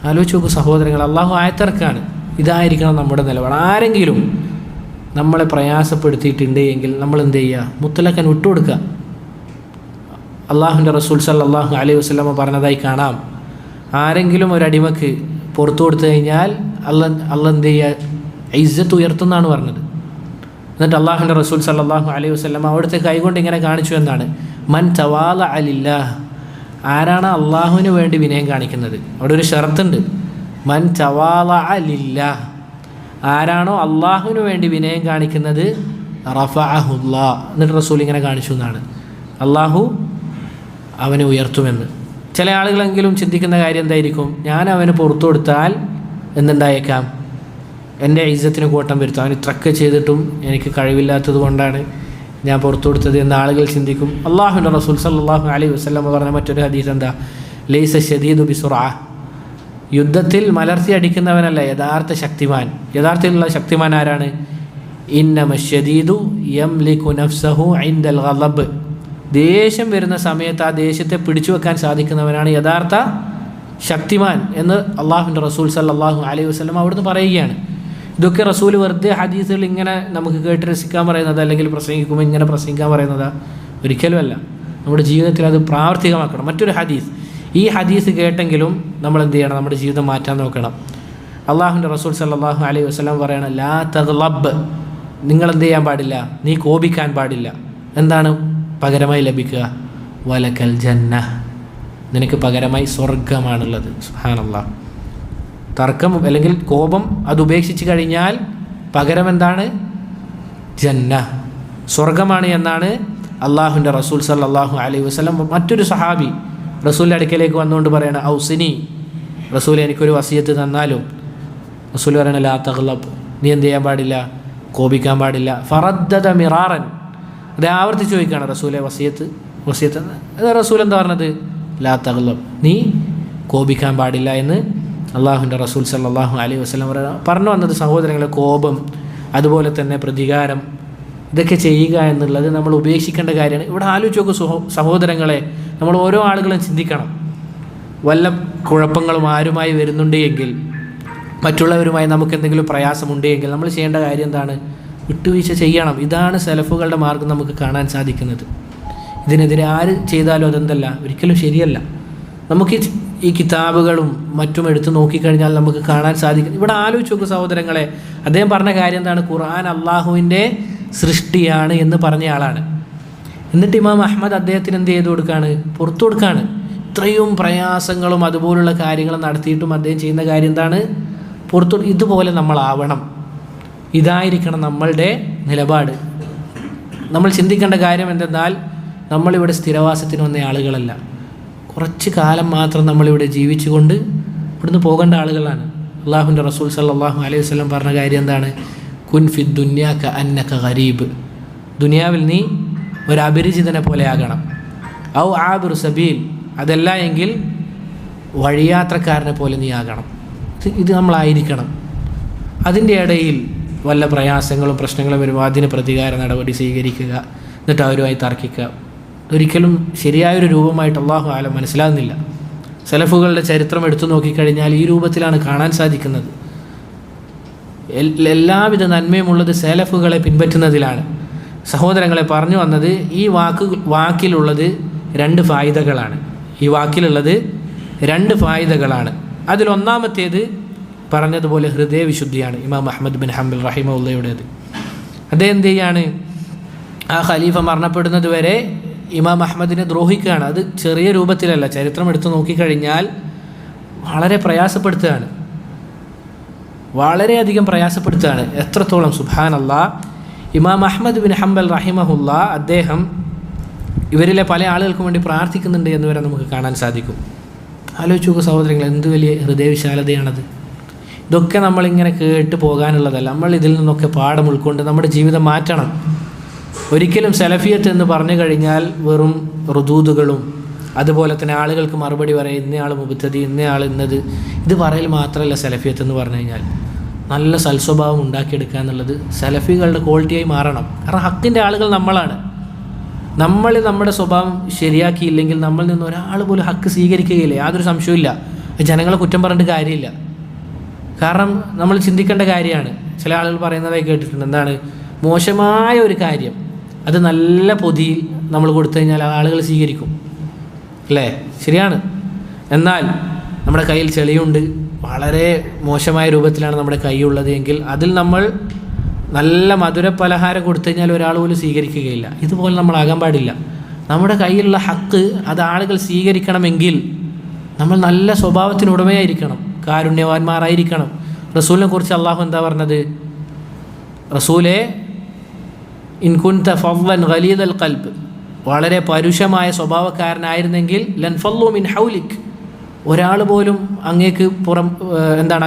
ആലോചിച്ച് നോക്കൂ സഹോദരങ്ങൾ, അള്ളാഹു ആയത്തിറക്കാണ്. ഇതായിരിക്കണം നമ്മുടെ നിലപാട്. ആരെങ്കിലും നമ്മളെ പ്രയാസപ്പെടുത്തിയിട്ടുണ്ട് എങ്കിൽ നമ്മൾ എന്ത് ചെയ്യുക, മുത്തലക്കൻ വിട്ടുകൊടുക്കുക. അള്ളാഹുവിൻ്റെ റസൂൽ സല്ലല്ലാഹു അലൈഹി വസല്ലമ പറഞ്ഞതായി കാണാം, ആരെങ്കിലും ഒരടിമക്ക് പുറത്തു കൊടുത്തു കഴിഞ്ഞാൽ അള്ള എന്ത് ചെയ്യുക, ഇസ്സത്ത് ഉയർത്തുന്നതാണ് പറഞ്ഞത്. എന്നിട്ട് അള്ളാഹുവിൻ്റെ റസൂൽ സല്ലല്ലാഹു അലൈഹി വസല്ലമ അവിടുത്തെ കൈകൊണ്ട് ഇങ്ങനെ കാണിച്ചു എന്നാണ്, മൻ തവാലഅ ലില്ലാഹ്, ആരാണ് അള്ളാഹുവിന് വേണ്ടി വിനയം കാണിക്കുന്നത്. അവിടെ ഒരു ഷർത്തുണ്ട്, മൻ തവാലഅ ലില്ലാഹ്, ആരാണോ അള്ളാഹുവിന് വേണ്ടി വിനയം കാണിക്കുന്നത് റഫഅഹുല്ലാഹ്. എന്നിട്ട് റസൂൽ ഇങ്ങനെ കാണിച്ചു എന്നാണ്, അള്ളാഹു അവനെ ഉയർത്തുമെന്ന്. ചില ആളുകളെങ്കിലും ചിന്തിക്കുന്ന കാര്യം എന്തായിരിക്കും, ഞാൻ അവന് പുറത്തു കൊടുത്താൽ എന്തുണ്ടായേക്കാം, എൻ്റെ ഇസ്സത്തിന് കോട്ടം വരുത്തും, അവൻ ഇത്രയൊക്കെ ചെയ്തിട്ടും എനിക്ക് കഴിവില്ലാത്തത് കൊണ്ടാണ് ഞാൻ പുറത്തു കൊടുത്തത് എന്ന് ആളുകൾ ചിന്തിക്കും. അള്ളാഹുവിൻ്റെ റസൂൽ സല്ലല്ലാഹു അലൈഹി വസല്ലം പറഞ്ഞ മറ്റൊരു ഹദീസ് എന്താ, ലൈസ ശദീദു ബിസുർഅ, യുദ്ധത്തിൽ മലർത്തി അടിക്കുന്നവനല്ല യഥാർത്ഥ ശക്തിമാൻ. യഥാർത്ഥത്തിലുള്ള ശക്തിമാൻ ആരാണ്? ഇന്നമ ശദീദു യംലികു നഫ്സഹു ഇൻദൽ ഗളബ്, ദേഷ്യം വരുന്ന സമയത്ത് ആ ദേഷ്യത്തെ പിടിച്ചു വെക്കാൻ സാധിക്കുന്നവനാണ് യഥാർത്ഥ ശക്തിമാൻ എന്ന് അള്ളാഹുവിൻ്റെ റസൂൽ സല്ലല്ലാഹു അലൈഹി വസല്ലം അവിടുന്ന് പറയുകയാണ്. ഇതൊക്കെ റസൂൽ വെറുതെ ഹദീസുകൾ ഇങ്ങനെ നമുക്ക് കേട്ട് രസിക്കാൻ പറയുന്നത്, അല്ലെങ്കിൽ പ്രസംഗിക്കുമ്പോൾ ഇങ്ങനെ പ്രസംഗിക്കാൻ പറയുന്നതാ? ഒരിക്കലുമല്ല. നമ്മുടെ ജീവിതത്തിൽ അത് പ്രാവർത്തികമാക്കണം. മറ്റൊരു ഹദീസ്, ഈ ഹദീസ് കേട്ടെങ്കിലും നമ്മൾ എന്ത് ചെയ്യണം, നമ്മുടെ ജീവിതം മാറ്റാൻ നോക്കണം. അള്ളാഹുവിൻ്റെ റസൂൽ സല്ലല്ലാഹു അലൈഹി വസല്ലം പറയണം, ലാ തഗ്ളബ്, നിങ്ങൾ എന്ത് ചെയ്യാൻ പാടില്ല, നീ കോപിക്കാൻ പാടില്ല. എന്താണ് പകരമായി ലഭിക്കുക? വലക്കൽ ജന്ന, നിനക്ക് പകരമായി സ്വർഗമാണുള്ളത്. സുബ്ഹാനല്ലാഹ്. തർക്കം അല്ലെങ്കിൽ കോപം അത് ഉപേക്ഷിച്ച് കഴിഞ്ഞാൽ പകരം എന്താണ്? ജന്ന, സ്വർഗമാണ് എന്നാണ് അള്ളാഹുവിൻ്റെ റസൂൽ സല്ലല്ലാഹു അലൈഹി വസല്ലം. മറ്റൊരു സഹാബി റസൂലിൻ്റെ അടുക്കലേക്ക് വന്നുകൊണ്ട് പറയണം, ഔസിനി, റസൂൽ എനിക്കൊരു വസിയത്ത് തന്നാലും. റസൂൽ പറയണ ലാ തഗ്ളബ്, നീ എന്ത് ചെയ്യാൻ പാടില്ല, കോപിക്കാൻ പാടില്ല. ഫറദ്ദദ മിറാറൻ, അത് ആവർത്തിച്ച് ചോദിക്കുകയാണ് റസൂലെ വസിയത്ത് അത് റസൂൽ എന്താ പറഞ്ഞത്? ലാ തഗ്ളബ്, നീ കോപിക്കാൻ പാടില്ല എന്ന് അള്ളാഹുവിൻ്റെ റസൂൽ സല്ലല്ലാഹു അലൈഹി വസല്ലം പറഞ്ഞു വന്നത്. സഹോദരങ്ങളെ, കോപം അതുപോലെ തന്നെ പ്രതികാരം ഇതൊക്കെ ചെയ്യുക എന്നുള്ളത് നമ്മൾ ഉപേക്ഷിക്കേണ്ട കാര്യമാണ്. ഇവിടെ ആലോചിച്ച് നോക്കൂ സഹോദരങ്ങളെ, നമ്മൾ ഓരോ ആളുകളും ചിന്തിക്കണം, വല്ല കുഴപ്പങ്ങളും ആരുമായി വരുന്നുണ്ട് എങ്കിൽ, മറ്റുള്ളവരുമായി നമുക്ക് എന്തെങ്കിലും പ്രയാസമുണ്ട് എങ്കിൽ നമ്മൾ ചെയ്യേണ്ട കാര്യം എന്താണ്? വിട്ടുവീഴ്ച ചെയ്യണം. ഇതാണ് സലഫുകളുടെ മാർഗം നമുക്ക് കാണാൻ സാധിക്കുന്നത്. ഇതിനെതിരെ ആര് ചെയ്താലും അതെന്തല്ല, ഒരിക്കലും ശരിയല്ല. നമുക്ക് ഈ കിതാബുകളും മറ്റും എടുത്ത് നോക്കിക്കഴിഞ്ഞാൽ നമുക്ക് കാണാൻ സാധിക്കും. ഇവിടെ ആലോചിച്ച് നോക്കൂ സഹോദരങ്ങളെ, അദ്ദേഹം പറഞ്ഞ കാര്യം എന്താണ്? ഖുർആൻ അള്ളാഹുവിൻ്റെ സൃഷ്ടിയാണ് എന്ന് പറഞ്ഞ ആളാണ്. എന്നിട്ട് ഇമാം അഹ്മദ് അദ്ദേഹത്തിന് എന്ത് ചെയ്തു കൊടുക്കുകയാണ്? പുറത്തു കൊടുക്കുകയാണ്. ഇത്രയും പ്രയാസങ്ങളും അതുപോലുള്ള കാര്യങ്ങളും നടത്തിയിട്ടും അദ്ദേഹം ചെയ്യുന്ന കാര്യം എന്താണ്? പുറത്തു. ഇതുപോലെ നമ്മളാവണം, ഇതായിരിക്കണം നമ്മളുടെ നിലപാട്. നമ്മൾ ചിന്തിക്കേണ്ട കാര്യം എന്തെന്നാൽ, നമ്മളിവിടെ സ്ഥിരവാസത്തിന് വന്ന ആളുകളല്ല, കുറച്ച് കാലം മാത്രം നമ്മളിവിടെ ജീവിച്ചുകൊണ്ട് ഇവിടുന്ന് പോകേണ്ട ആളുകളാണ്. അള്ളാഹുവിൻ്റെ റസൂൽ സല്ലല്ലാഹു അലൈഹി വസല്ലം പറഞ്ഞ കാര്യം എന്താണ്? കുൻ ഫി ദുനിയാ കഅന്നക ഗരീബ്, ദുനിയാവിൽ നീ ഒരു അപരിചിതനെ പോലെ ആകണം. ഔ ആബിറു സബീൽ, അതല്ല എങ്കിൽ വഴിയാത്രക്കാരനെ പോലെ നീ ആകണം. ഇത് നമ്മളായിരിക്കണം. അതിൻ്റെ ഇടയിൽ വല്ല പ്രയാസങ്ങളും പ്രശ്നങ്ങളും വരുമ്പോൾ അതിന് പ്രതികാര നടപടി സ്വീകരിക്കുക, എന്നിട്ട് അവരുമായി തർക്കിക്കുക, ഒരിക്കലും ശരിയായൊരു രൂപമായിട്ട് അല്ലാഹു ആലം മനസ്സിലാകുന്നില്ല. സലഫുകളുടെ ചരിത്രം എടുത്തു നോക്കിക്കഴിഞ്ഞാൽ ഈ രൂപത്തിലാണ് കാണാൻ സാധിക്കുന്നത്. എല്ലാവിധ നന്മയുമുള്ളത് സലഫുകളെ പിൻപറ്റുന്നതിലാണ്. സഹോദരങ്ങളെ, പറഞ്ഞു വന്നത് ഈ വാക്കിലുള്ളത് രണ്ട് ഫായിദകളാണ്. ഈ വാക്കിലുള്ളത് രണ്ട് ഫായിദകളാണ്. അതിലൊന്നാമത്തേത് പറഞ്ഞതുപോലെ ഹൃദയവിശുദ്ധിയാണ്. ഇമാം അഹ്മദ് ബിൻ ഹംബൽ റഹിമഹുള്ളയുടേത്. അദ്ദേഹം എന്ത് ചെയ്യാണ്? ആ ഖലീഫ മരണപ്പെടുന്നത് വരെ ഇമാം അഹ്മദിനെ ദ്രോഹിക്കുകയാണ്. അത് ചെറിയ രൂപത്തിലല്ല, ചരിത്രം എടുത്തു നോക്കിക്കഴിഞ്ഞാൽ വളരെ പ്രയാസപ്പെടുത്തുകയാണ്, വളരെയധികം പ്രയാസപ്പെടുത്തുകയാണ്. എത്രത്തോളം? സുബ്ഹാനല്ലാഹ്. ഇമാം അഹ്മദ് ബിൻ ഹംബൽ റഹിമഹുല്ല അദ്ദേഹം ഇവരിലെ പല ആളുകൾക്കും വേണ്ടി പ്രാർത്ഥിക്കുന്നുണ്ട് എന്ന് വരെ നമുക്ക് കാണാൻ സാധിക്കും. ആലോചിച്ച് നോക്കുക സഹോദരങ്ങൾ, എന്ത് വലിയ ഹൃദയവിശാലതയാണത്. ഇതൊക്കെ നമ്മളിങ്ങനെ കേട്ട് പോകാനുള്ളതല്ല. നമ്മൾ ഇതിൽ നിന്നൊക്കെ പാഠം ഉൾക്കൊണ്ട് നമ്മുടെ ജീവിതം മാറ്റണം. ഒരിക്കലും സലഫിയത്ത് എന്ന് പറഞ്ഞു കഴിഞ്ഞാൽ വെറും റുദൂദുകളും അതുപോലെ തന്നെ ആളുകൾക്ക് മറുപടി പറയും, ഇന്നയാൾ മുബത്തദി, ഇന്നയാൾ ഇന്നത്, ഇത് പറയൽ മാത്രമല്ല സലഫിയത്ത് എന്ന് പറഞ്ഞു കഴിഞ്ഞാൽ. നല്ല സൽസ്വഭാവം ഉണ്ടാക്കിയെടുക്കുക എന്നുള്ളത് സലഫികളുടെ ക്വാളിറ്റിയായി മാറണം. കാരണം ഹക്കിൻ്റെ ആളുകൾ നമ്മളാണ്. നമ്മൾ നമ്മുടെ സ്വഭാവം ശരിയാക്കിയില്ലെങ്കിൽ നമ്മളിൽ നിന്ന് ഒരാൾ പോലും ഹക്ക് സ്വീകരിക്കുകയില്ല, യാതൊരു സംശയമില്ല. ജനങ്ങളെ കുറ്റം പറഞ്ഞിട്ട് കാര്യമില്ല. കാരണം നമ്മൾ ചിന്തിക്കേണ്ട കാര്യമാണ്. ചില ആളുകൾ പറയുന്നതായി കേട്ടിട്ടുണ്ട്, എന്താണ്, മോശമായ ഒരു കാര്യം അത് നല്ല പൊതിയിൽ നമ്മൾ കൊടുത്തു കഴിഞ്ഞാൽ ആളുകൾ സ്വീകരിക്കും, അല്ലേ? ശരിയാണ്. എന്നാൽ നമ്മുടെ കയ്യിൽ ചെളിയുണ്ട്, വളരെ മോശമായ രൂപത്തിലാണ് നമ്മുടെ കൈയുള്ളത് എങ്കിൽ അതിൽ നമ്മൾ നല്ല മധുര പലഹാരം കൊടുത്തു കഴിഞ്ഞാൽ ഒരാൾ പോലും സ്വീകരിക്കുകയില്ല. ഇതുപോലെ നമ്മളാകാൻ പാടില്ല. നമ്മുടെ കയ്യിലുള്ള ഹക്ക് അത് ആളുകൾ സ്വീകരിക്കണമെങ്കിൽ നമ്മൾ നല്ല സ്വഭാവത്തിനുടമയായിരിക്കണം, കാരുണ്യവാന്മാരായിരിക്കണം. റസൂലിനെ കുറിച്ച് അള്ളാഹു എന്താ പറഞ്ഞത്? റസൂലെ ഇൻ കുൻത ഫളൻ ഗലീദൽ ഖൽബ്, വളരെ പരുഷമായ സ്വഭാവക്കാരനായിരുന്നെങ്കിൽ ലൻ ഫല്ലു മിൻ ഹൗലിക്, ഒരാൾ പോലും അങ്ങേക്ക്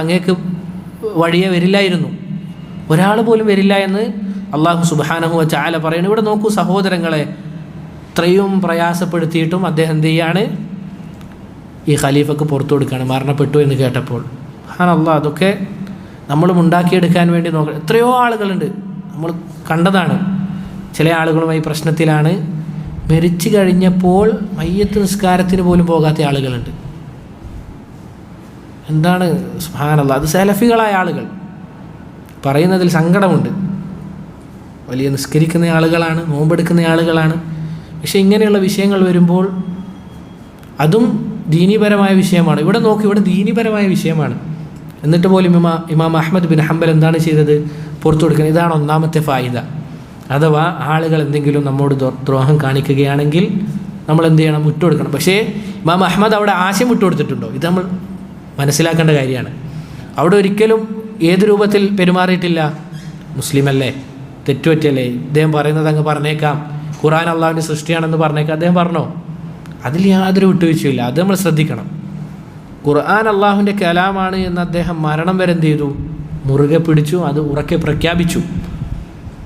അങ്ങേക്ക് വഴിയെ വരില്ലായിരുന്നു, ഒരാൾ പോലും വരില്ല എന്ന് അള്ളാഹു സുബ്ഹാനഹു വ തആല പറയുന്നു. ഇവിടെ നോക്കൂ സഹോദരങ്ങളെ, ഇത്രയും പ്രയാസപ്പെടുത്തിയിട്ടും അദ്ദേഹം എന്ത് ചെയ്യാണ്? ഈ ഖലീഫക്ക് പുറത്തു കൊടുക്കുകയാണ്, മരണപ്പെട്ടു എന്ന് കേട്ടപ്പോൾ. സുബ്ഹാനല്ലാഹ്, അതൊക്കെ നമ്മളും ഉണ്ടാക്കിയെടുക്കാൻ വേണ്ടി നോക്കണം. എത്രയോ ആളുകളുണ്ട്, നമ്മൾ കണ്ടതാണ്. ചില ആളുകളുമായി പ്രശ്നത്തിലാണ്, മരിച്ചു കഴിഞ്ഞപ്പോൾ മയ്യത്ത് നിസ്കാരത്തിന് പോലും പോകാത്ത ആളുകളുണ്ട്. എന്താണ്? സുബ്ഹാനല്ലാഹ്, അത് സലഫികളായ ആളുകൾ. പറയുന്നതിൽ സങ്കടമുണ്ട്. വലിയ നിസ്കരിക്കുന്ന ആളുകളാണ്, നോമ്പെടുക്കുന്ന ആളുകളാണ്. പക്ഷെ ഇങ്ങനെയുള്ള വിഷയങ്ങൾ വരുമ്പോൾ അതും ദീനീപരമായ വിഷയമാണ്. ഇവിടെ നോക്കി, ഇവിടെ ദീനീപരമായ വിഷയമാണ്. എന്നിട്ട് പോലും ഇമാം അഹ്മദ് ബിൻ ഹംബൽ എന്താണ് ചെയ്തത്? പുറത്തു കൊടുക്കുന്നത്. ഇതാണ് ഒന്നാമത്തെ ഫായിദ. അഥവാ ആളുകൾ എന്തെങ്കിലും നമ്മോട് ദ്രോഹം കാണിക്കുകയാണെങ്കിൽ നമ്മൾ എന്ത് ചെയ്യണം? വിട്ടുകൊടുക്കണം. പക്ഷേ ഇമാം അഹ്മദ് അവിടെ ആശയം വിട്ടുകൊടുത്തിട്ടുണ്ടോ? ഇത് നമ്മൾ മനസ്സിലാക്കേണ്ട കാര്യമാണ്. അവിടെ ഒരിക്കലും ഏത് രൂപത്തിൽ പെരുമാറിയിട്ടില്ല. മുസ്ലിമല്ലേ, തെറ്റുപറ്റിയല്ലേ, ഇദ്ദേഹം പറയുന്നത് അങ്ങ് പറഞ്ഞേക്കാം, ഖുർആൻ അള്ളാഹുവിൻ്റെ സൃഷ്ടിയാണെന്ന് പറഞ്ഞേക്കാം, അദ്ദേഹം പറഞ്ഞോ? അതിൽ യാതൊരു വിട്ടുവീഴ്ചയില്ല. അത് നമ്മൾ ശ്രദ്ധിക്കണം. ഖുർആൻ അള്ളാഹുവിൻ്റെ കലാമാണ് എന്ന് അദ്ദേഹം മരണം വരെ എന്ത് ചെയ്തു? മുറുകെ പിടിച്ചു, അത് ഉറക്കെ പ്രഖ്യാപിച്ചു.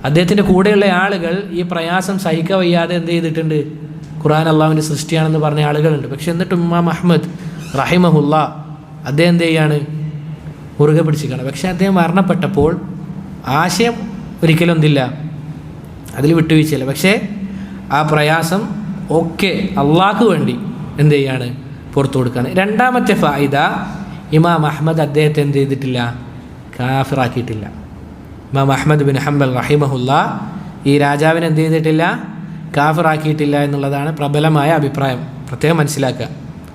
അദ്ദേഹത്തിൻ്റെ കൂടെയുള്ള ആളുകൾ ഈ പ്രയാസം സഹിക്കാൻ വയ്യാതെ എന്ത് ചെയ്തിട്ടുണ്ട്? ഖുർആൻ അള്ളാഹുവിൻ്റെ സൃഷ്ടിയാണെന്ന് പറഞ്ഞ ആളുകളുണ്ട്. പക്ഷെ എന്നിട്ടും ഇമാം അഹ്മദ് റഹിമഹുല്ലാ അദ്ദേഹം എന്ത് ചെയ്യാണ്? മുറുകെ പിടിച്ചിരിക്കണം. പക്ഷെ അദ്ദേഹം മരണപ്പെട്ടപ്പോൾ ആശയം ഒരിക്കലും എന്തില്ല, അതിൽ വിട്ടുവീഴ്ചയില്ല. പക്ഷേ ആ പ്രയാസം ഒക്കെ അള്ളാഹ്ക്ക് വേണ്ടി എന്ത് ചെയ്യാണ്? പുറത്തു കൊടുക്കുകയാണ്. രണ്ടാമത്തെ ഫായിദ, ഇമാം അഹ്മദ് അദ്ദേഹത്തെ എന്ത് ചെയ്തിട്ടില്ല? കാഫിറാക്കിയിട്ടില്ല. ഇമാം അഹ്മദ് ബിൻ ഹംബൽ റഹിമഹുല്ലാ ഈ രാജാവിനെ എന്ത് ചെയ്തിട്ടില്ല? കാഫിറാക്കിയിട്ടില്ല എന്നുള്ളതാണ് പ്രബലമായ അഭിപ്രായം. പ്രത്യേകം മനസ്സിലാക്കുക,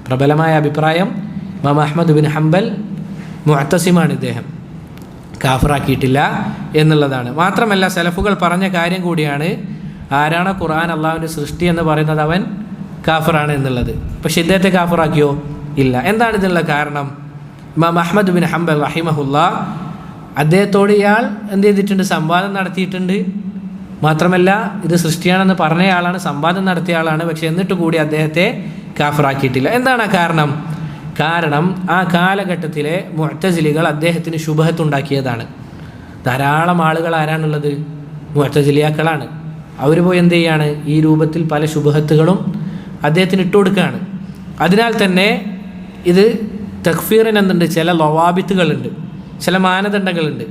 പ്രബലമായ അഭിപ്രായം ഇമാം അഹ്മദ് ബിൻ ഹംബൽ മുഅ്തസിമാണ്, ഇദ്ദേഹം കാഫിറാക്കിയിട്ടില്ല എന്നുള്ളതാണ്. മാത്രമല്ല സലഫുകൾ പറഞ്ഞ കാര്യം കൂടിയാണ്, ആരാണ് ഖുർആൻ അള്ളാഹുവിൻ്റെ സൃഷ്ടി എന്ന് പറയുന്നത് അവൻ കാഫിറാണ് എന്നുള്ളത്. പക്ഷെ ഇദ്ദേഹത്തെ കാഫിറാക്കിയോ? ഇല്ല. എന്താണ് ഇതിനുള്ള കാരണം? ഇമാം അഹ്മദ് ബിൻ ഹംബൽ റഹിമഹുല്ലാ അദ്ദേഹത്തോട് ഇയാൾ എന്ത് ചെയ്തിട്ടുണ്ട്? സംവാദം നടത്തിയിട്ടുണ്ട്. മാത്രമല്ല ഇത് സൃഷ്ടിയാണെന്ന് പറഞ്ഞയാളാണ്, സംവാദം നടത്തിയ ആളാണ്. പക്ഷെ എന്നിട്ട് കൂടി അദ്ദേഹത്തെ കാഫിറാക്കിയിട്ടില്ല. എന്താണ് കാരണം? കാരണം ആ കാലഘട്ടത്തിലെ മുഅ്തസിലികൾ അദ്ദേഹത്തിന് ശുബഹത്തുണ്ടാക്കിയതാണ്. ധാരാളം ആളുകൾ ആരാണുള്ളത്? മുഅ്തസിലിയാക്കളാണ്. അവർ പോയി എന്ത് ചെയ്യാണ്? ഈ രൂപത്തിൽ പല ശുബഹത്തുകളും അദ്ദേഹത്തിന് ഇട്ട് കൊടുക്കുകയാണ്. അതിനാൽ തന്നെ ഇത് തക്ഫീറിന് എന്തുണ്ട്? ചില ലവാബിത്തുകളുണ്ട്, ചില മാനദണ്ഡങ്ങളുണ്ട്.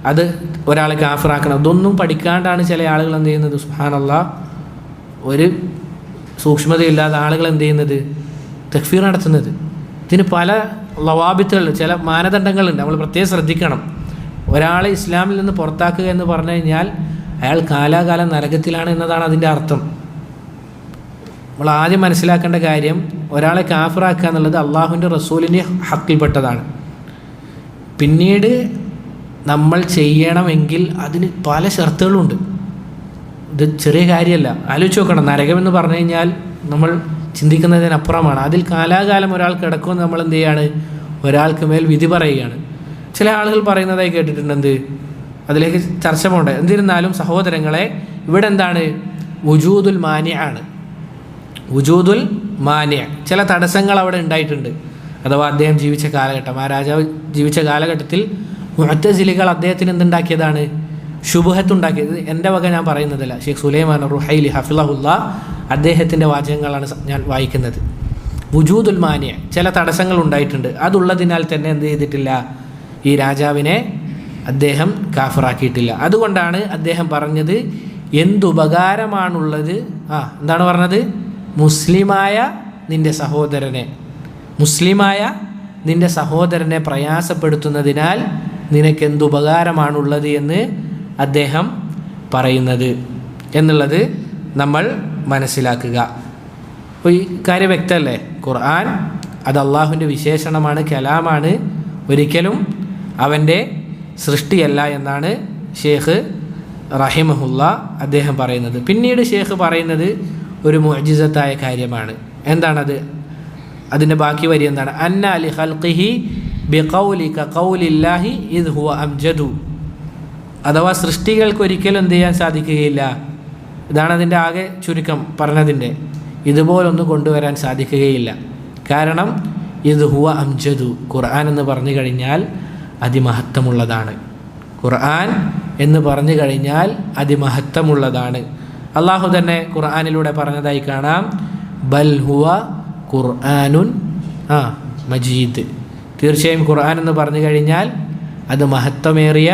അത് ഒരാളെ കാഫിറാക്കണം. അതൊന്നും പഠിക്കാണ്ടാണ് ചില ആളുകൾ എന്ത് ചെയ്യുന്നത്? സുബ്ഹാനല്ലാഹ്, ഒരു സൂക്ഷ്മതയില്ലാതെ ആളുകൾ എന്ത് ചെയ്യുന്നത്? തക്ഫീർ നടത്തുന്നത്. ഇതിന് പല ലവാബിത്തുകളുണ്ട്, ചില മാനദണ്ഡങ്ങളുണ്ട്. നമ്മൾ പ്രത്യേകം ശ്രദ്ധിക്കണം. ഒരാളെ ഇസ്ലാമിൽ നിന്ന് പുറത്താക്കുക എന്ന് പറഞ്ഞു കഴിഞ്ഞാൽ അയാൾ കാലാകാലം നരകത്തിലാണ് എന്നതാണ് അതിൻ്റെ അർത്ഥം. നമ്മൾ ആദ്യം മനസ്സിലാക്കേണ്ട കാര്യം, ഒരാളെ കാഫിറാക്കുക എന്നുള്ളത് അള്ളാഹുവിൻ്റെ റസൂലിൻ്റെ ഹക്കിൽപ്പെട്ടതാണ്. പിന്നീട് നമ്മൾ ചെയ്യണമെങ്കിൽ അതിന് പല ഷർത്തുകളുണ്ട്. ഇത് ചെറിയ കാര്യമല്ല. ആലോചിച്ച് നോക്കണം, നരകമെന്ന് പറഞ്ഞു കഴിഞ്ഞാൽ നമ്മൾ ചിന്തിക്കുന്നതിനപ്പുറമാണ്. അതിൽ കാലാകാലം ഒരാൾ കിടക്കുമെന്ന് നമ്മൾ എന്ത് ചെയ്യാണ്? ഒരാൾക്ക് മേൽ വിധി പറയുകയാണ്. ചില ആളുകൾ പറയുന്നതായി കേട്ടിട്ടുണ്ട്. എന്ത്? അതിലേക്ക് ചർച്ച പോകണ്ടേ. എന്നിരുന്നാലും സഹോദരങ്ങളെ, ഇവിടെ എന്താണ്? വുജൂദുൽ മാനി ആണ്. വുജൂദുൽ മാനി, ചില തടസ്സങ്ങൾ അവിടെ ഉണ്ടായിട്ടുണ്ട്. അഥവാ അദ്ദേഹം ജീവിച്ച കാലഘട്ടം, ആ രാജാവ് ജീവിച്ച കാലഘട്ടത്തിൽ മുഅ്തസിലികൾ അദ്ദേഹത്തിന് എന്തുണ്ടാക്കിയതാണ്? ശുബ്ഹത്തുണ്ടാക്കിയത്. എൻ്റെ വക ഞാൻ പറയുന്നതല്ല, ഷെയ്ഖ് സുലൈമാൻ റുഹൈലി ഹഫിളഹുല്ലാ അദ്ദേഹത്തിൻ്റെ വാചകങ്ങളാണ് ഞാൻ വായിക്കുന്നത്. വുജൂദുൽ മാനിയ, ചില തടസ്സങ്ങൾ ഉണ്ടായിട്ടുണ്ട്. അതുള്ളതിനാൽ തന്നെ എന്ത് ചെയ്തിട്ടില്ല? ഈ രാജാവിനെ അദ്ദേഹം കാഫിറാക്കിയിട്ടില്ല. അതുകൊണ്ടാണ് അദ്ദേഹം പറഞ്ഞത്, എന്തുപകാരമാണുള്ളത്? എന്താണ് പറഞ്ഞത്? മുസ്ലിമായ നിൻ്റെ സഹോദരനെ പ്രയാസപ്പെടുത്തുന്നതിനാൽ നിനക്കെന്തുപകാരമാണുള്ളത് എന്ന് അദ്ദേഹം പറയുന്നത് എന്നുള്ളത് നമ്മൾ മനസ്സിലാക്കുക. അപ്പോൾ ഈ കാര്യം വ്യക്തമല്ലേ? ഖുർആൻ അത് അള്ളാഹുവിൻ്റെ വിശേഷണമാണ്, കലാമാണ്, ഒരിക്കലും അവൻ്റെ സൃഷ്ടിയല്ല എന്നാണ് ഷേഖ് റഹിമഹുല്ല അദ്ദേഹം പറയുന്നത്. പിന്നീട് ഷേഖ് പറയുന്നത് ഒരു മുഅ്ജിസത്തായ കാര്യമാണ്. എന്താണത്? അതിൻ്റെ ബാക്കി വരി എന്താണ്? അന്ന ലി ഖൽഖിഹി ബിഖൗലിക ഖൗലില്ലാഹി ഇദ് ഹുവ അംജദു. അഥവാ സൃഷ്ടികൾക്ക് ഒരിക്കലും എന്ത് ചെയ്യാൻ സാധിക്കുകയില്ല. ഇതാണ് അതിൻ്റെ ആകെ ചുരുക്കം പറഞ്ഞതിൻ്റെ. ഇതുപോലൊന്നും കൊണ്ടുവരാൻ സാധിക്കുകയില്ല. കാരണം ഇദ് ഹുവ അംജദു, ഖുർആൻ എന്ന് പറഞ്ഞു കഴിഞ്ഞാൽ അതിമഹത്വമുള്ളതാണ്. ഖുർആൻ എന്ന് പറഞ്ഞു കഴിഞ്ഞാൽ അതിമഹത്വമുള്ളതാണ്. അള്ളാഹു തന്നെ ഖുർആനിലൂടെ പറഞ്ഞതായി കാണാം, ബൽ ഹുവ ഖുർആനുൻ മജീദ്. തീർച്ചയായും ഖുർആൻ എന്ന് പറഞ്ഞു കഴിഞ്ഞാൽ അത് മഹത്വമേറിയ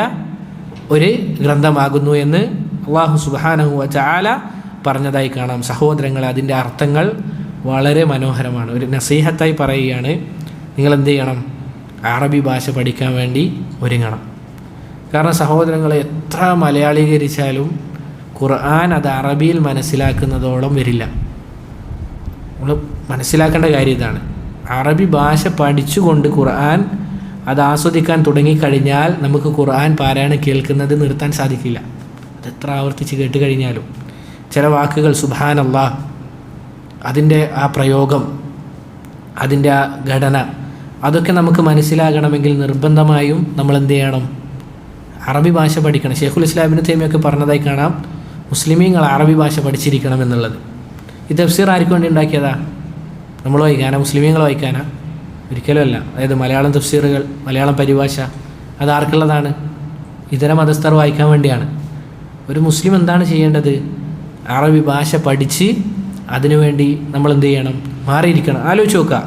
ഒരു ഗ്രന്ഥമാകുന്നു എന്ന് അള്ളാഹു സുബ്ഹാനഹു വ തആല പറഞ്ഞതായി കാണാം. സഹോദരങ്ങളെ, അതിൻ്റെ അർത്ഥങ്ങൾ വളരെ മനോഹരമാണ്. ഒരു നസീഹത്തായി പറയുകയാണ്, നിങ്ങൾ എന്ത് ചെയ്യണം? അറബി ഭാഷ പഠിക്കാൻ വേണ്ടി ഒരുങ്ങണം. കാരണം സഹോദരങ്ങളെ, എത്ര മലയാളീകരിച്ചാലും ഖുർആൻ അത് അറബിയിൽ മനസ്സിലാക്കുന്നതോളം വരില്ല. നമ്മൾ മനസ്സിലാക്കേണ്ട കാര്യം ഇതാണ്. അറബി ഭാഷ പഠിച്ചുകൊണ്ട് ഖുർആൻ അത് ആസ്വദിക്കാൻ തുടങ്ങിക്കഴിഞ്ഞാൽ നമുക്ക് ഖുർആൻ പാരായണം കേൾക്കുന്നത് നിർത്താൻ സാധിക്കില്ല. അതെത്ര ആവർത്തിച്ച് കേട്ട് കഴിഞ്ഞാലും ചില വാക്കുകൾ സുബ്ഹാനല്ലാഹ്, അതിൻ്റെ ആ പ്രയോഗം, അതിൻ്റെ ആ ഘടന, അതൊക്കെ നമുക്ക് മനസ്സിലാകണമെങ്കിൽ നിർബന്ധമായും നമ്മൾ എന്ത് ചെയ്യണം? അറബി ഭാഷ പഠിക്കണം. ഷെയ്ഖുൽ ഇസ്ലാം ഇബ്നു തൈമിയ്യ പറഞ്ഞതായി കാണാം, മുസ്ലിമീങ്ങൾ അറബി ഭാഷ പഠിച്ചിരിക്കണം എന്നുള്ളത്. ഈ തഫ്സീർ ആർക്ക് വേണ്ടി ഉണ്ടാക്കിയതാ? നമ്മൾ വായിക്കാനാ? മുസ്ലിമീങ്ങൾ വായിക്കാനാ? ഒരിക്കലും അല്ല. അതായത് മലയാളം തഫ്സീറുകൾ, മലയാളം പരിഭാഷ, അത് ആർക്കുള്ളതാണ്? ഇതര മതസ്ഥർ വായിക്കാൻ വേണ്ടിയാണ്. ഒരു മുസ്ലിം എന്താണ് ചെയ്യേണ്ടത്? അറബി ഭാഷ പഠിച്ച് അതിനുവേണ്ടി നമ്മൾ എന്ത് ചെയ്യണം? മാറിയിരിക്കണം. ആലോചിച്ച് നോക്കുക,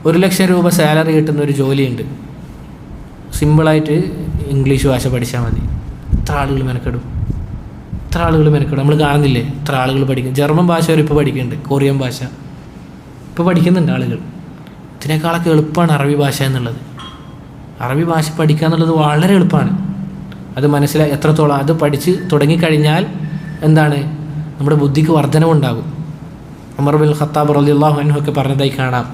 1,00,000 രൂപ സാലറി കിട്ടുന്ന ഒരു ജോലിയുണ്ട്. സിമ്പിളായിട്ട് ഇംഗ്ലീഷ് ഭാഷ പഠിച്ചാൽ മതി. എത്ര ആളുകൾ മെനക്കെടും? നമ്മൾ കാണുന്നില്ലേ? എത്ര ആളുകൾ പഠിക്കും? ജർമ്മൻ ഭാഷ വരെ ഇപ്പോൾ പഠിക്കുന്നുണ്ട്, കൊറിയൻ ഭാഷ ഇപ്പോൾ പഠിക്കുന്നുണ്ട് ആളുകൾ. ഇതിനേക്കാളൊക്കെ എളുപ്പമാണ് അറബി ഭാഷ എന്നുള്ളത്. അറബി ഭാഷ പഠിക്കുക എന്നുള്ളത് വളരെ എളുപ്പമാണ്. അത് എത്രത്തോളം അത് പഠിച്ച് തുടങ്ങിക്കഴിഞ്ഞാൽ എന്താണ്? നമ്മുടെ ബുദ്ധിക്ക് വർധനവുണ്ടാകും. ഉമർ ബിൻ ഖത്താബ് റളിയല്ലാഹു അൻഹു ഒക്കെ പറഞ്ഞതായി കാണാം,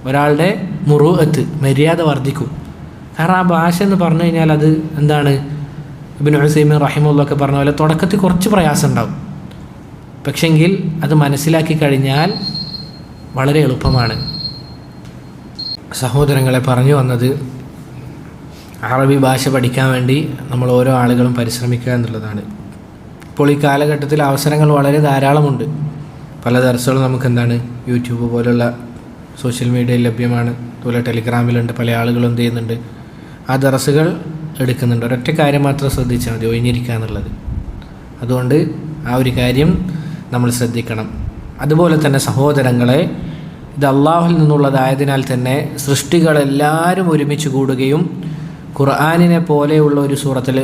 ഒരാളുടെ മുറൂഅത്ത്, മര്യാദ വർദ്ധിക്കും. കാരണം ആ ഭാഷ എന്ന് പറഞ്ഞു കഴിഞ്ഞാൽ അത് എന്താണ്? ഇബ്നു ഉസൈമീൻ റഹിമഹുല്ലാഹ് ഒക്കെ പറഞ്ഞ പോലെ തുടക്കത്തിൽ കുറച്ച് പ്രയാസം ഉണ്ടാവും, പക്ഷെങ്കിൽ അത് മനസ്സിലാക്കി കഴിഞ്ഞാൽ വളരെ എളുപ്പമാണ്. സഹോദരങ്ങളെ, പറഞ്ഞു വന്നത് അറബി ഭാഷ പഠിക്കാൻ വേണ്ടി നമ്മൾ ഓരോ ആളുകളും പരിശ്രമിക്കുക എന്നുള്ളതാണ്. ഇപ്പോൾ ഈ കാലഘട്ടത്തിൽ അവസരങ്ങൾ വളരെ ധാരാളമുണ്ട്. പല ദർസുകളും നമുക്ക് എന്താണ് യൂട്യൂബ് പോലുള്ള സോഷ്യൽ മീഡിയയിൽ ലഭ്യമാണ്. അതുപോലെ ടെലിഗ്രാമിലുണ്ട്. പല ആളുകളും എന്ത് ചെയ്യുന്നുണ്ട്? ആ ദർസുകൾ എടുക്കുന്നുണ്ട്. ഒരൊറ്റ കാര്യം മാത്രം ശ്രദ്ധിച്ചാൽ മതി, ഒഴിഞ്ഞിരിക്കുക എന്നുള്ളത്. അതുകൊണ്ട് ആ ഒരു കാര്യം നമ്മൾ ശ്രദ്ധിക്കണം. അതുപോലെ തന്നെ സഹോദരങ്ങളെ, ഇത് അള്ളാഹുവിൽ നിന്നുള്ളതായതിനാൽ തന്നെ സൃഷ്ടികളെല്ലാവരും ഒരുമിച്ച് കൂടുകയും ഖുർആനിനെ പോലെയുള്ള ഒരു സൂറത്തിൽ,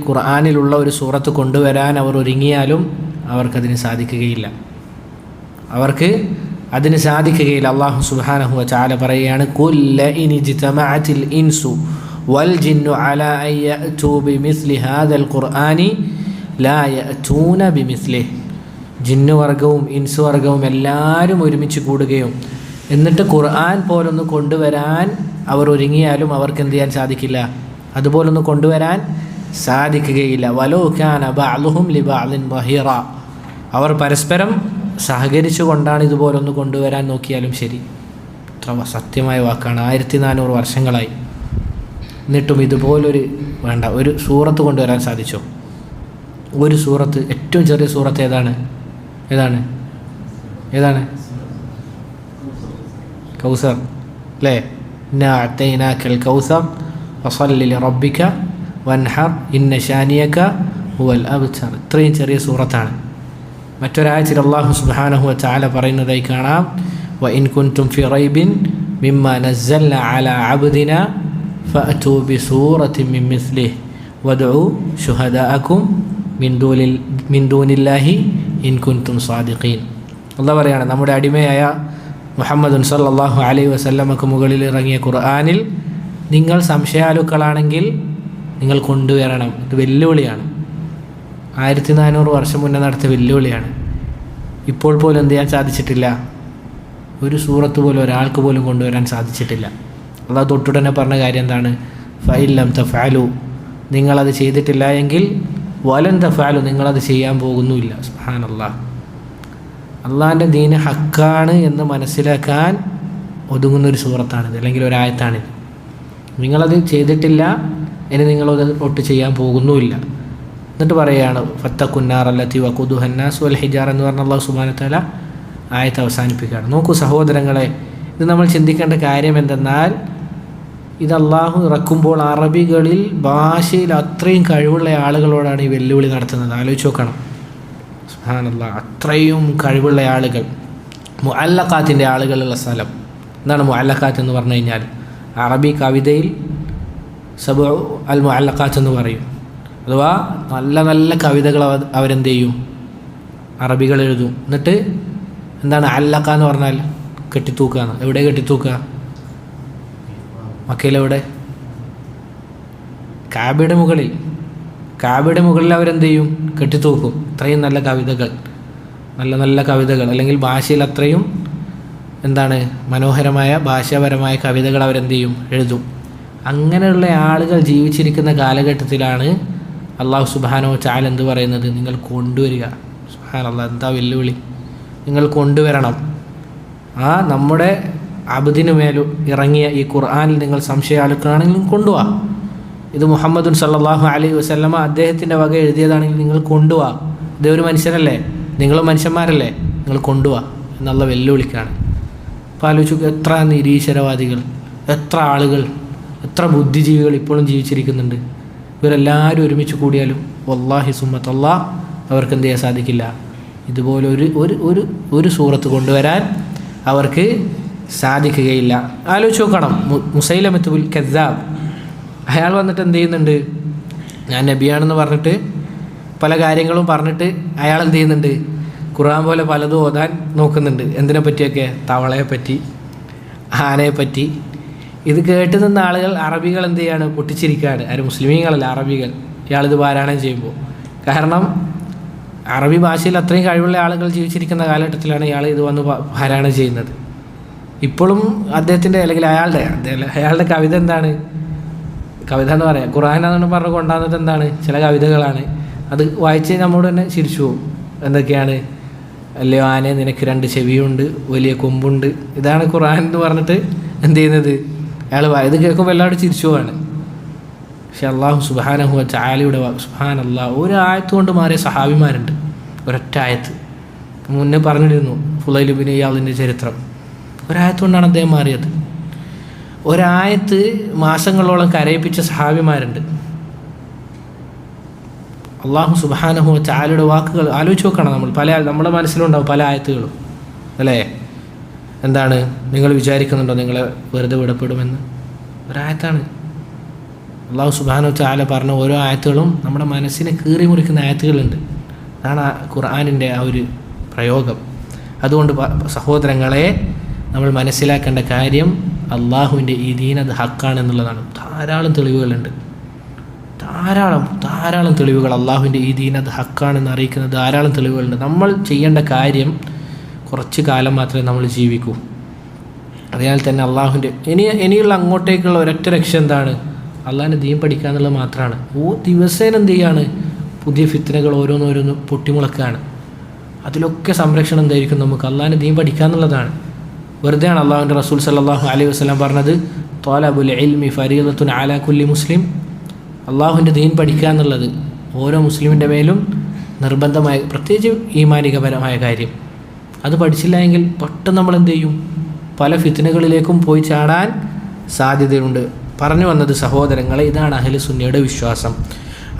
ഖുർആനിലുള്ള ഒരു സൂറത്ത് കൊണ്ടുവരാൻ അവർ ഒരുങ്ങിയാലും അവർക്കതിന് സാധിക്കുകയില്ല. അല്ലാഹു സുബ്ഹാനഹു വ തആല പറയുകയാണ്, ഖുൽ ഇനി ജിതമഅത്തിൽ ഇൻസു വൽ ജിന്നു അലാ അൻ യഅതു ബിമിസ്ലി ഹാദൽ ഖുർആനി ലാ യഅതൂന ബിമിസ്ലിഹി. ജിന്നു വർഗവും ഇൻസ് വർഗവും എല്ലാവരും ഒരുമിച്ച് കൂടുകയും എന്നിട്ട് ഖുർആൻ പോലൊന്ന് കൊണ്ടുവരാൻ അവർ ഒരുങ്ങിയാലും അവർക്ക് എന്ത് ചെയ്യാൻ സാധിക്കില്ല? അതുപോലൊന്ന് കൊണ്ടുവരാൻ സാധിക്കുകയില്ല. വലൗ കാന ബഅ്ളുഹും ലിബഅ്ളിൻ ദഹീറ. അവർ പരസ്പരം സഹകരിച്ചു കൊണ്ടാണ് ഇതുപോലൊന്ന് കൊണ്ടുവരാൻ നോക്കിയാലും ശരി. ഇത്ര സത്യമായ വാക്കാണ്. 1400 വർഷങ്ങളായി എന്നിട്ടും ഇതുപോലൊരു ഒരു സൂറത്ത് കൊണ്ടുവരാൻ സാധിച്ചോ? ഒരു സൂറത്ത്, ഏറ്റവും ചെറിയ സൂറത്ത് ഏതാണ്? കൗസർ അല്ലേ? ഇന്നാ അഅ്തൈനാക്കൽ കൗസർ ഫസല്ലി ലിറബ്ബിക വൻഹർ ഇന്ന ശാനിയക ഹുവൽ അബ്തർ. ഇത്രയും ചെറിയ സൂറത്താണ്. മറ്റൊരാഴ്ചയിൽ അല്ലാഹു സുബ്ഹാനഹു വ തആല പറയുന്നതായി കാണാം, വ ഇൻ കുൻതും ഫി റൈബിൻ മിമ്മാ നസ്സൽനാ അലാ അബ്ദിനാ ഫഅ്തൂ ബിസൂറത്തിൻ മിൻ മിസ്ലിഹി വദ്ഉ ശുഹദാഅക്കും മിൻ ദൂനില്ലാഹി ഇൻ കുൻതും സാദിഖീൻ. അല്ലാഹു പറയാണ്, നമ്മുടെ അടിമയായ മുഹമ്മദുൻ സല്ലല്ലാഹു അലൈഹി വസല്ലമക്ക് മുകളിൽ ഇറങ്ങിയ ഖുർആനിൽ നിങ്ങൾ സംശയാലുക്കളാണെങ്കിൽ നിങ്ങൾ കൊണ്ടുവരണം. ഇത് വെല്ലുവിളിയാണ്. 1400 വർഷം മുന്നേ നടത്തിയ വെല്ലുവിളിയാണ്. ഇപ്പോൾ പോലും എന്ത് ചെയ്യാൻ സാധിച്ചിട്ടില്ല? ഒരു സൂറത്ത് പോലും ഒരാൾക്ക് പോലും കൊണ്ടുവരാൻ സാധിച്ചിട്ടില്ല. അള്ളാഹു തൊട്ടുടനെ പറഞ്ഞ കാര്യം എന്താണ്? ഫഇല്ലം തഫഅലു, നിങ്ങളത് ചെയ്തിട്ടില്ല എങ്കിൽ വലൻ തഫഅലു, നിങ്ങളത് ചെയ്യാൻ പോകുന്നുമില്ല. സുബ്ഹാനല്ലാഹ്. അള്ളാഹിൻ്റെ ദീന് ഹക്കാണ് എന്ന് മനസ്സിലാക്കാൻ ഒതുങ്ങുന്നൊരു സൂറത്താണിത്, അല്ലെങ്കിൽ ഒരായത്താണിത്. നിങ്ങളത് ചെയ്തിട്ടില്ല, ഇനി നിങ്ങളത് ഒട്ട് ചെയ്യാൻ പോകുന്നുമില്ല. എന്നിട്ട് പറയുകയാണ്, ഫത്തഖുന്നാർ അല്ലത്തി വഖൂദുഹന്നാസ് വൽ ഹിജാർ എന്ന് പറഞ്ഞ അല്ലാഹു സുബ്ഹാനഹു വ തആല ആയത്ത് അവസാനിപ്പിക്കുകയാണ്. നോക്കൂ സഹോദരങ്ങളെ, ഇത് നമ്മൾ ചിന്തിക്കേണ്ട കാര്യം എന്തെന്നാൽ, ഇത് അള്ളാഹു ഇറക്കുമ്പോൾ അറബികളിൽ ഭാഷയിൽ അത്രയും കഴിവുള്ള ആളുകളോടാണ് ഈ വെല്ലുവിളി നടത്തുന്നത്. ആലോചിച്ച് നോക്കണം. സുബ്ഹാനല്ലാഹ്, അത്രയും കഴിവുള്ള ആളുകൾ, മുഅല്ലഖാത്തിൻ്റെ ആളുകളുള്ള സ്ഥലം. എന്താണ് മുഅല്ലഖാത്ത് എന്ന് പറഞ്ഞു കഴിഞ്ഞാൽ? അറബി കവിതയിൽ സബഉ അൽ മുഅല്ലഖാത്ത് എന്ന് പറയും. അഥവാ നല്ല നല്ല കവിതകൾ അവരെന്ത് ചെയ്യും? അറബികൾ എഴുതും. എന്നിട്ട് എന്താണ് അല്ലഖ എന്ന് പറഞ്ഞാൽ? കെട്ടിത്തൂക്കുകയാണ്. എവിടെ കെട്ടിത്തൂക്കുക? മക്കയിലെവിടെ? കാബയുടെ മുകളിൽ. കാബയുടെ മുകളിൽ അവരെന്ത് ചെയ്യും? കെട്ടിത്തൂക്കും. ഇത്രയും നല്ല കവിതകൾ, നല്ല നല്ല കവിതകൾ, അല്ലെങ്കിൽ ഭാഷയിൽ അത്രയും എന്താണ് മനോഹരമായ ഭാഷാപരമായ കവിതകൾ അവരെന്ത് ചെയ്യും? എഴുതും. അങ്ങനെയുള്ള ആളുകൾ ജീവിച്ചിരിക്കുന്ന കാലഘട്ടത്തിലാണ് അള്ളാഹു സുബ്ഹാനഹു വ തആല എന്ത് പറയുന്നത്? നിങ്ങൾ കൊണ്ടുവരിക. സുബ്ഹാനല്ലാഹ്, എന്താ വെല്ലുവിളി! നിങ്ങൾ കൊണ്ടുവരണം. നമ്മുടെ അബ്ദിനു മേൽ ഇറങ്ങിയ ഈ ഖുർആനിൽ നിങ്ങൾ സംശയാലുക്കളാണെങ്കിലും കൊണ്ടുപോവാ. ഇത് മുഹമ്മദുൻ സല്ലല്ലാഹു അലൈഹി വസല്ലമ അദ്ദേഹത്തിൻ്റെ വക എഴുതിയതാണെങ്കിൽ നിങ്ങൾ കൊണ്ടുപോവാ. ഇത് ഒരു മനുഷ്യരല്ലേ, നിങ്ങളും മനുഷ്യന്മാരല്ലേ, നിങ്ങൾ കൊണ്ടുപോവാ എന്നുള്ള വെല്ലുവിളിക്കാണ്. അപ്പോൾ ആലോചിച്ചു, എത്ര നിരീശ്വരവാദികൾ, എത്ര ആളുകൾ, എത്ര ബുദ്ധിജീവികൾ ഇപ്പോഴും ജീവിച്ചിരിക്കുന്നുണ്ട്. ഇവരെല്ലാവരും ഒരുമിച്ച് കൂടിയാലും വല്ലാഹി സുമ്മത്തല്ലാ അവർക്ക് എന്ത് ചെയ്യാൻ സാധിക്കില്ല? ഇതുപോലെ ഒരു സൂറത്ത് കൊണ്ടുവരാൻ അവർക്ക് സാധിക്കുകയില്ല. ആലോചിച്ച് നോക്കണം. മുസൈലമത്തുൽ കദ്ദാബ്, അയാൾ വന്നിട്ട് എന്ത് ചെയ്യുന്നുണ്ട്? ഞാൻ നബിയാണെന്ന് പറഞ്ഞിട്ട് പല കാര്യങ്ങളും പറഞ്ഞിട്ട് അയാൾ എന്ത് ചെയ്യുന്നുണ്ട്? ഖുർആൻ പോലെ പലതും ഓതാൻ നോക്കുന്നുണ്ട്. എന്തിനെ പറ്റിയൊക്കെ? തവളയെപ്പറ്റി, ആനയെപ്പറ്റി. ഇത് കേട്ട് നിന്ന ആളുകൾ, അറബികൾ എന്ത് ചെയ്യാണ്? പൊട്ടിച്ചിരിക്കുകയാണ്. ആരും മുസ്ലിമീങ്ങളല്ല, അറബികൾ. ഇയാളിത് പാരായണം ചെയ്യുമ്പോൾ. കാരണം അറബി ഭാഷയിൽ അത്രയും കഴിവുള്ള ആളുകൾ ജീവിച്ചിരിക്കുന്ന കാലഘട്ടത്തിലാണ് ഇയാൾ ഇത് വന്ന് പാരായണം ചെയ്യുന്നത്. ഇപ്പോഴും അദ്ദേഹത്തിൻ്റെ, അല്ലെങ്കിൽ അയാളുടെ കവിത എന്താണ്? കവിത എന്ന് പറയാം, ഖുർആനാണെന്ന് പറഞ്ഞ് കൊണ്ടുവന്നത് എന്താണ്? ചില കവിതകളാണ്. അത് വായിച്ച് നമ്മോട് തന്നെ ചിരിച്ചു പോകും. എന്തൊക്കെയാണ്? അല്ലയോ ആനെ, നിനക്ക് 2 ചെവിയുണ്ട്, വലിയ കൊമ്പുണ്ട്. ഇതാണ് ഖുർആൻ എന്ന് പറഞ്ഞിട്ട് എന്ത് ചെയ്യുന്നത്? അയാൾ ഇത് കേൾക്കുമ്പോൾ എല്ലാവരും ചിരിച്ചു പോവാണ്. പക്ഷെ അള്ളാഹു സുബ്ഹാനഹു വ തആലയുടെ സുബ്ഹാനല്ലാഹ് ഒരു ആയത്ത് കൊണ്ട് മാറിയ സഹാബിമാരുണ്ട്. ഒരൊറ്റ ആയത്ത്. മുന്നേ പറഞ്ഞിരുന്നു ഫുളൈൽ ഇബ്നു ഇയാദിൻ്റെ ചരിത്രം. ഒരായത്ത് കൊണ്ടാണ് അദ്ദേഹം മാറിയത്. ഒരായത്ത് മാസങ്ങളോളം കരയിപ്പിച്ച സഹാബിമാരുണ്ട്. അള്ളാഹു സുബ്ഹാനഹു വ തആലയുടെ വാക്കുകൾ ആലോചിച്ച് നോക്കണം. നമ്മുടെ മനസ്സിലുണ്ടാവും പല ആയത്തുകളും, അല്ലേ? എന്താണ്? നിങ്ങൾ വിചാരിക്കുന്നുണ്ടോ നിങ്ങളെ വെറുതെ വിടപ്പെടുമെന്ന്? ഒരായത്താണ്. അള്ളാഹു സുബ്ഹാനഹു വ തആല പറഞ്ഞ ഓരോ ആയത്തുകളും നമ്മുടെ മനസ്സിനെ കീറി മുറിക്കുന്ന ആയത്തുകളുണ്ട്. അതാണ് ഖുർആനിൻ്റെ ആ ഒരു പ്രയോഗം. അതുകൊണ്ട് സഹോദരങ്ങളെ, നമ്മൾ മനസ്സിലാക്കേണ്ട കാര്യം അള്ളാഹുവിൻ്റെ ഈ ദീൻ അത് ഹക്കാണെന്നുള്ളതാണ്. ധാരാളം തെളിവുകളുണ്ട്. ധാരാളം തെളിവുകൾ അള്ളാഹുവിൻ്റെ ഈ ദീൻ അത് ഹക്കാണെന്ന് അറിയിക്കുന്ന ധാരാളം തെളിവുകളുണ്ട്. നമ്മൾ ചെയ്യേണ്ട കാര്യം കുറച്ച് കാലം മാത്രമേ നമ്മൾ ജീവിക്കൂ. അതിനാൽ തന്നെ അള്ളാഹുവിൻ്റെ ഇനിയുള്ള അങ്ങോട്ടേക്കുള്ള ഒരൊറ്റ രക്ഷ എന്താണ്? അള്ളാഹിൻ്റെ ദീൻ പഠിക്കുക എന്നുള്ളത് മാത്രമാണ്. ദിവസേന എന്ത് ചെയ്യാണ്? പുതിയ ഫിത്നകൾ ഓരോന്നോരോന്ന് പൊട്ടിമുളക്കുകയാണ്. അതിലൊക്കെ സംരക്ഷണം എന്തായിരിക്കും? നമുക്ക് അള്ളാഹിൻ്റെ ദീൻ പഠിക്കുക എന്നുള്ളതാണ്. വെറുതെയാണ് അള്ളാഹുവിൻ്റെ റസൂൽ സല്ലല്ലാഹു അലൈഹി വസല്ലം പറഞ്ഞത്, ത്വലബുൽ ഇൽമി ഫരീദത്തുൻ അലാ കുല്ലി മുസ്ലിം. അള്ളാഹുവിൻ്റെ ദീൻ പഠിക്കുക എന്നുള്ളത് ഓരോ മുസ്ലിമിൻ്റെ മേലും നിർബന്ധമായ, പ്രത്യേകിച്ച് ഈമാനികപരമായ കാര്യം. അത് പഠിച്ചില്ല എങ്കിൽ പെട്ടെന്ന് നമ്മൾ എന്ത് ചെയ്യും? പല ഫിത്നകളിലേക്കും പോയി ചാടാൻ സാധ്യതയുണ്ട്. പറഞ്ഞു വന്നത് സഹോദരങ്ങളെ, ഇതാണ് അഹ്ലു സുന്നയുടെ വിശ്വാസം.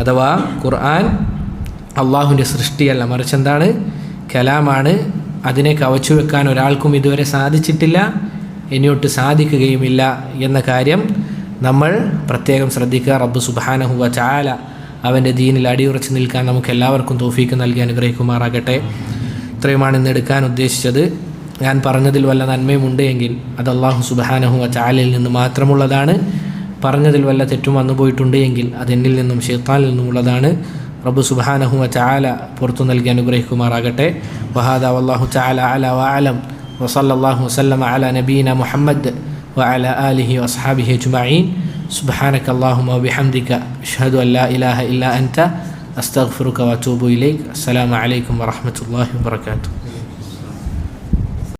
അഥവാ ഖുർആൻ അള്ളാഹുവിൻ്റെ സൃഷ്ടിയല്ല, മറിച്ച് എന്താണ്? കലാമാണ്. അതിനെ കവച്ചു വെക്കാൻ ഒരാൾക്കും ഇതുവരെ സാധിച്ചിട്ടില്ല, ഇനിയൊട്ട് സാധിക്കുകയുമില്ല എന്ന കാര്യം നമ്മൾ പ്രത്യേകം ശ്രദ്ധിക്കുക. റബ്ബ് സുബ്ഹാനഹു വ തആല അവൻ്റെ ദീനിൽ അടിയുറച്ച് നിൽക്കാൻ നമുക്ക് എല്ലാവർക്കും തൗഫീക്ക് നൽകി അനുഗ്രഹിക്കുമാറാകട്ടെ. ഇത്രയുമാണ് ഇന്ന് എടുക്കാൻ ഉദ്ദേശിച്ചത്. ഞാൻ പറഞ്ഞതിൽ വല്ല നന്മയുമുണ്ട് എങ്കിൽ അത് അല്ലാഹു സുബ്ഹാനഹു വ തആലയിൽ നിന്ന് മാത്രമുള്ളതാണ്. പറഞ്ഞതിൽ വല്ല തെറ്റും വന്നു പോയിട്ടുണ്ട് എങ്കിൽ അത് എന്നിൽ നിന്നും ശൈത്താനിൽ നിന്നുമുള്ളതാണ്. റബ്ബ് സുബ്ഹാനഹു വ തആല പുറത്തു നൽകി അനുഗ്രഹിക്കുമാറാകട്ടെ. വഹാദാ വല്ലാഹു തആല അലാ വഅലം വസല്ലല്ലാഹു വസല്ലമ അലാ നബീന മുഹമ്മദ് വഅലാ ആലിഹി വഅസ്ഹാബിഹി അജ്മഈൻ. സുബ്ഹാനക അല്ലാഹുമ്മ വബിഹംദിക അഷ്ഹദു അൻ ലാ ഇലാഹ ഇല്ലാ അൻത അസ്തഗ്ഫിറുക വഅതൂബു ഇലൈക്. അസ്സലാമു അലൈക്കും വറഹ്മത്തുള്ളാഹി വബറകാതുഹു.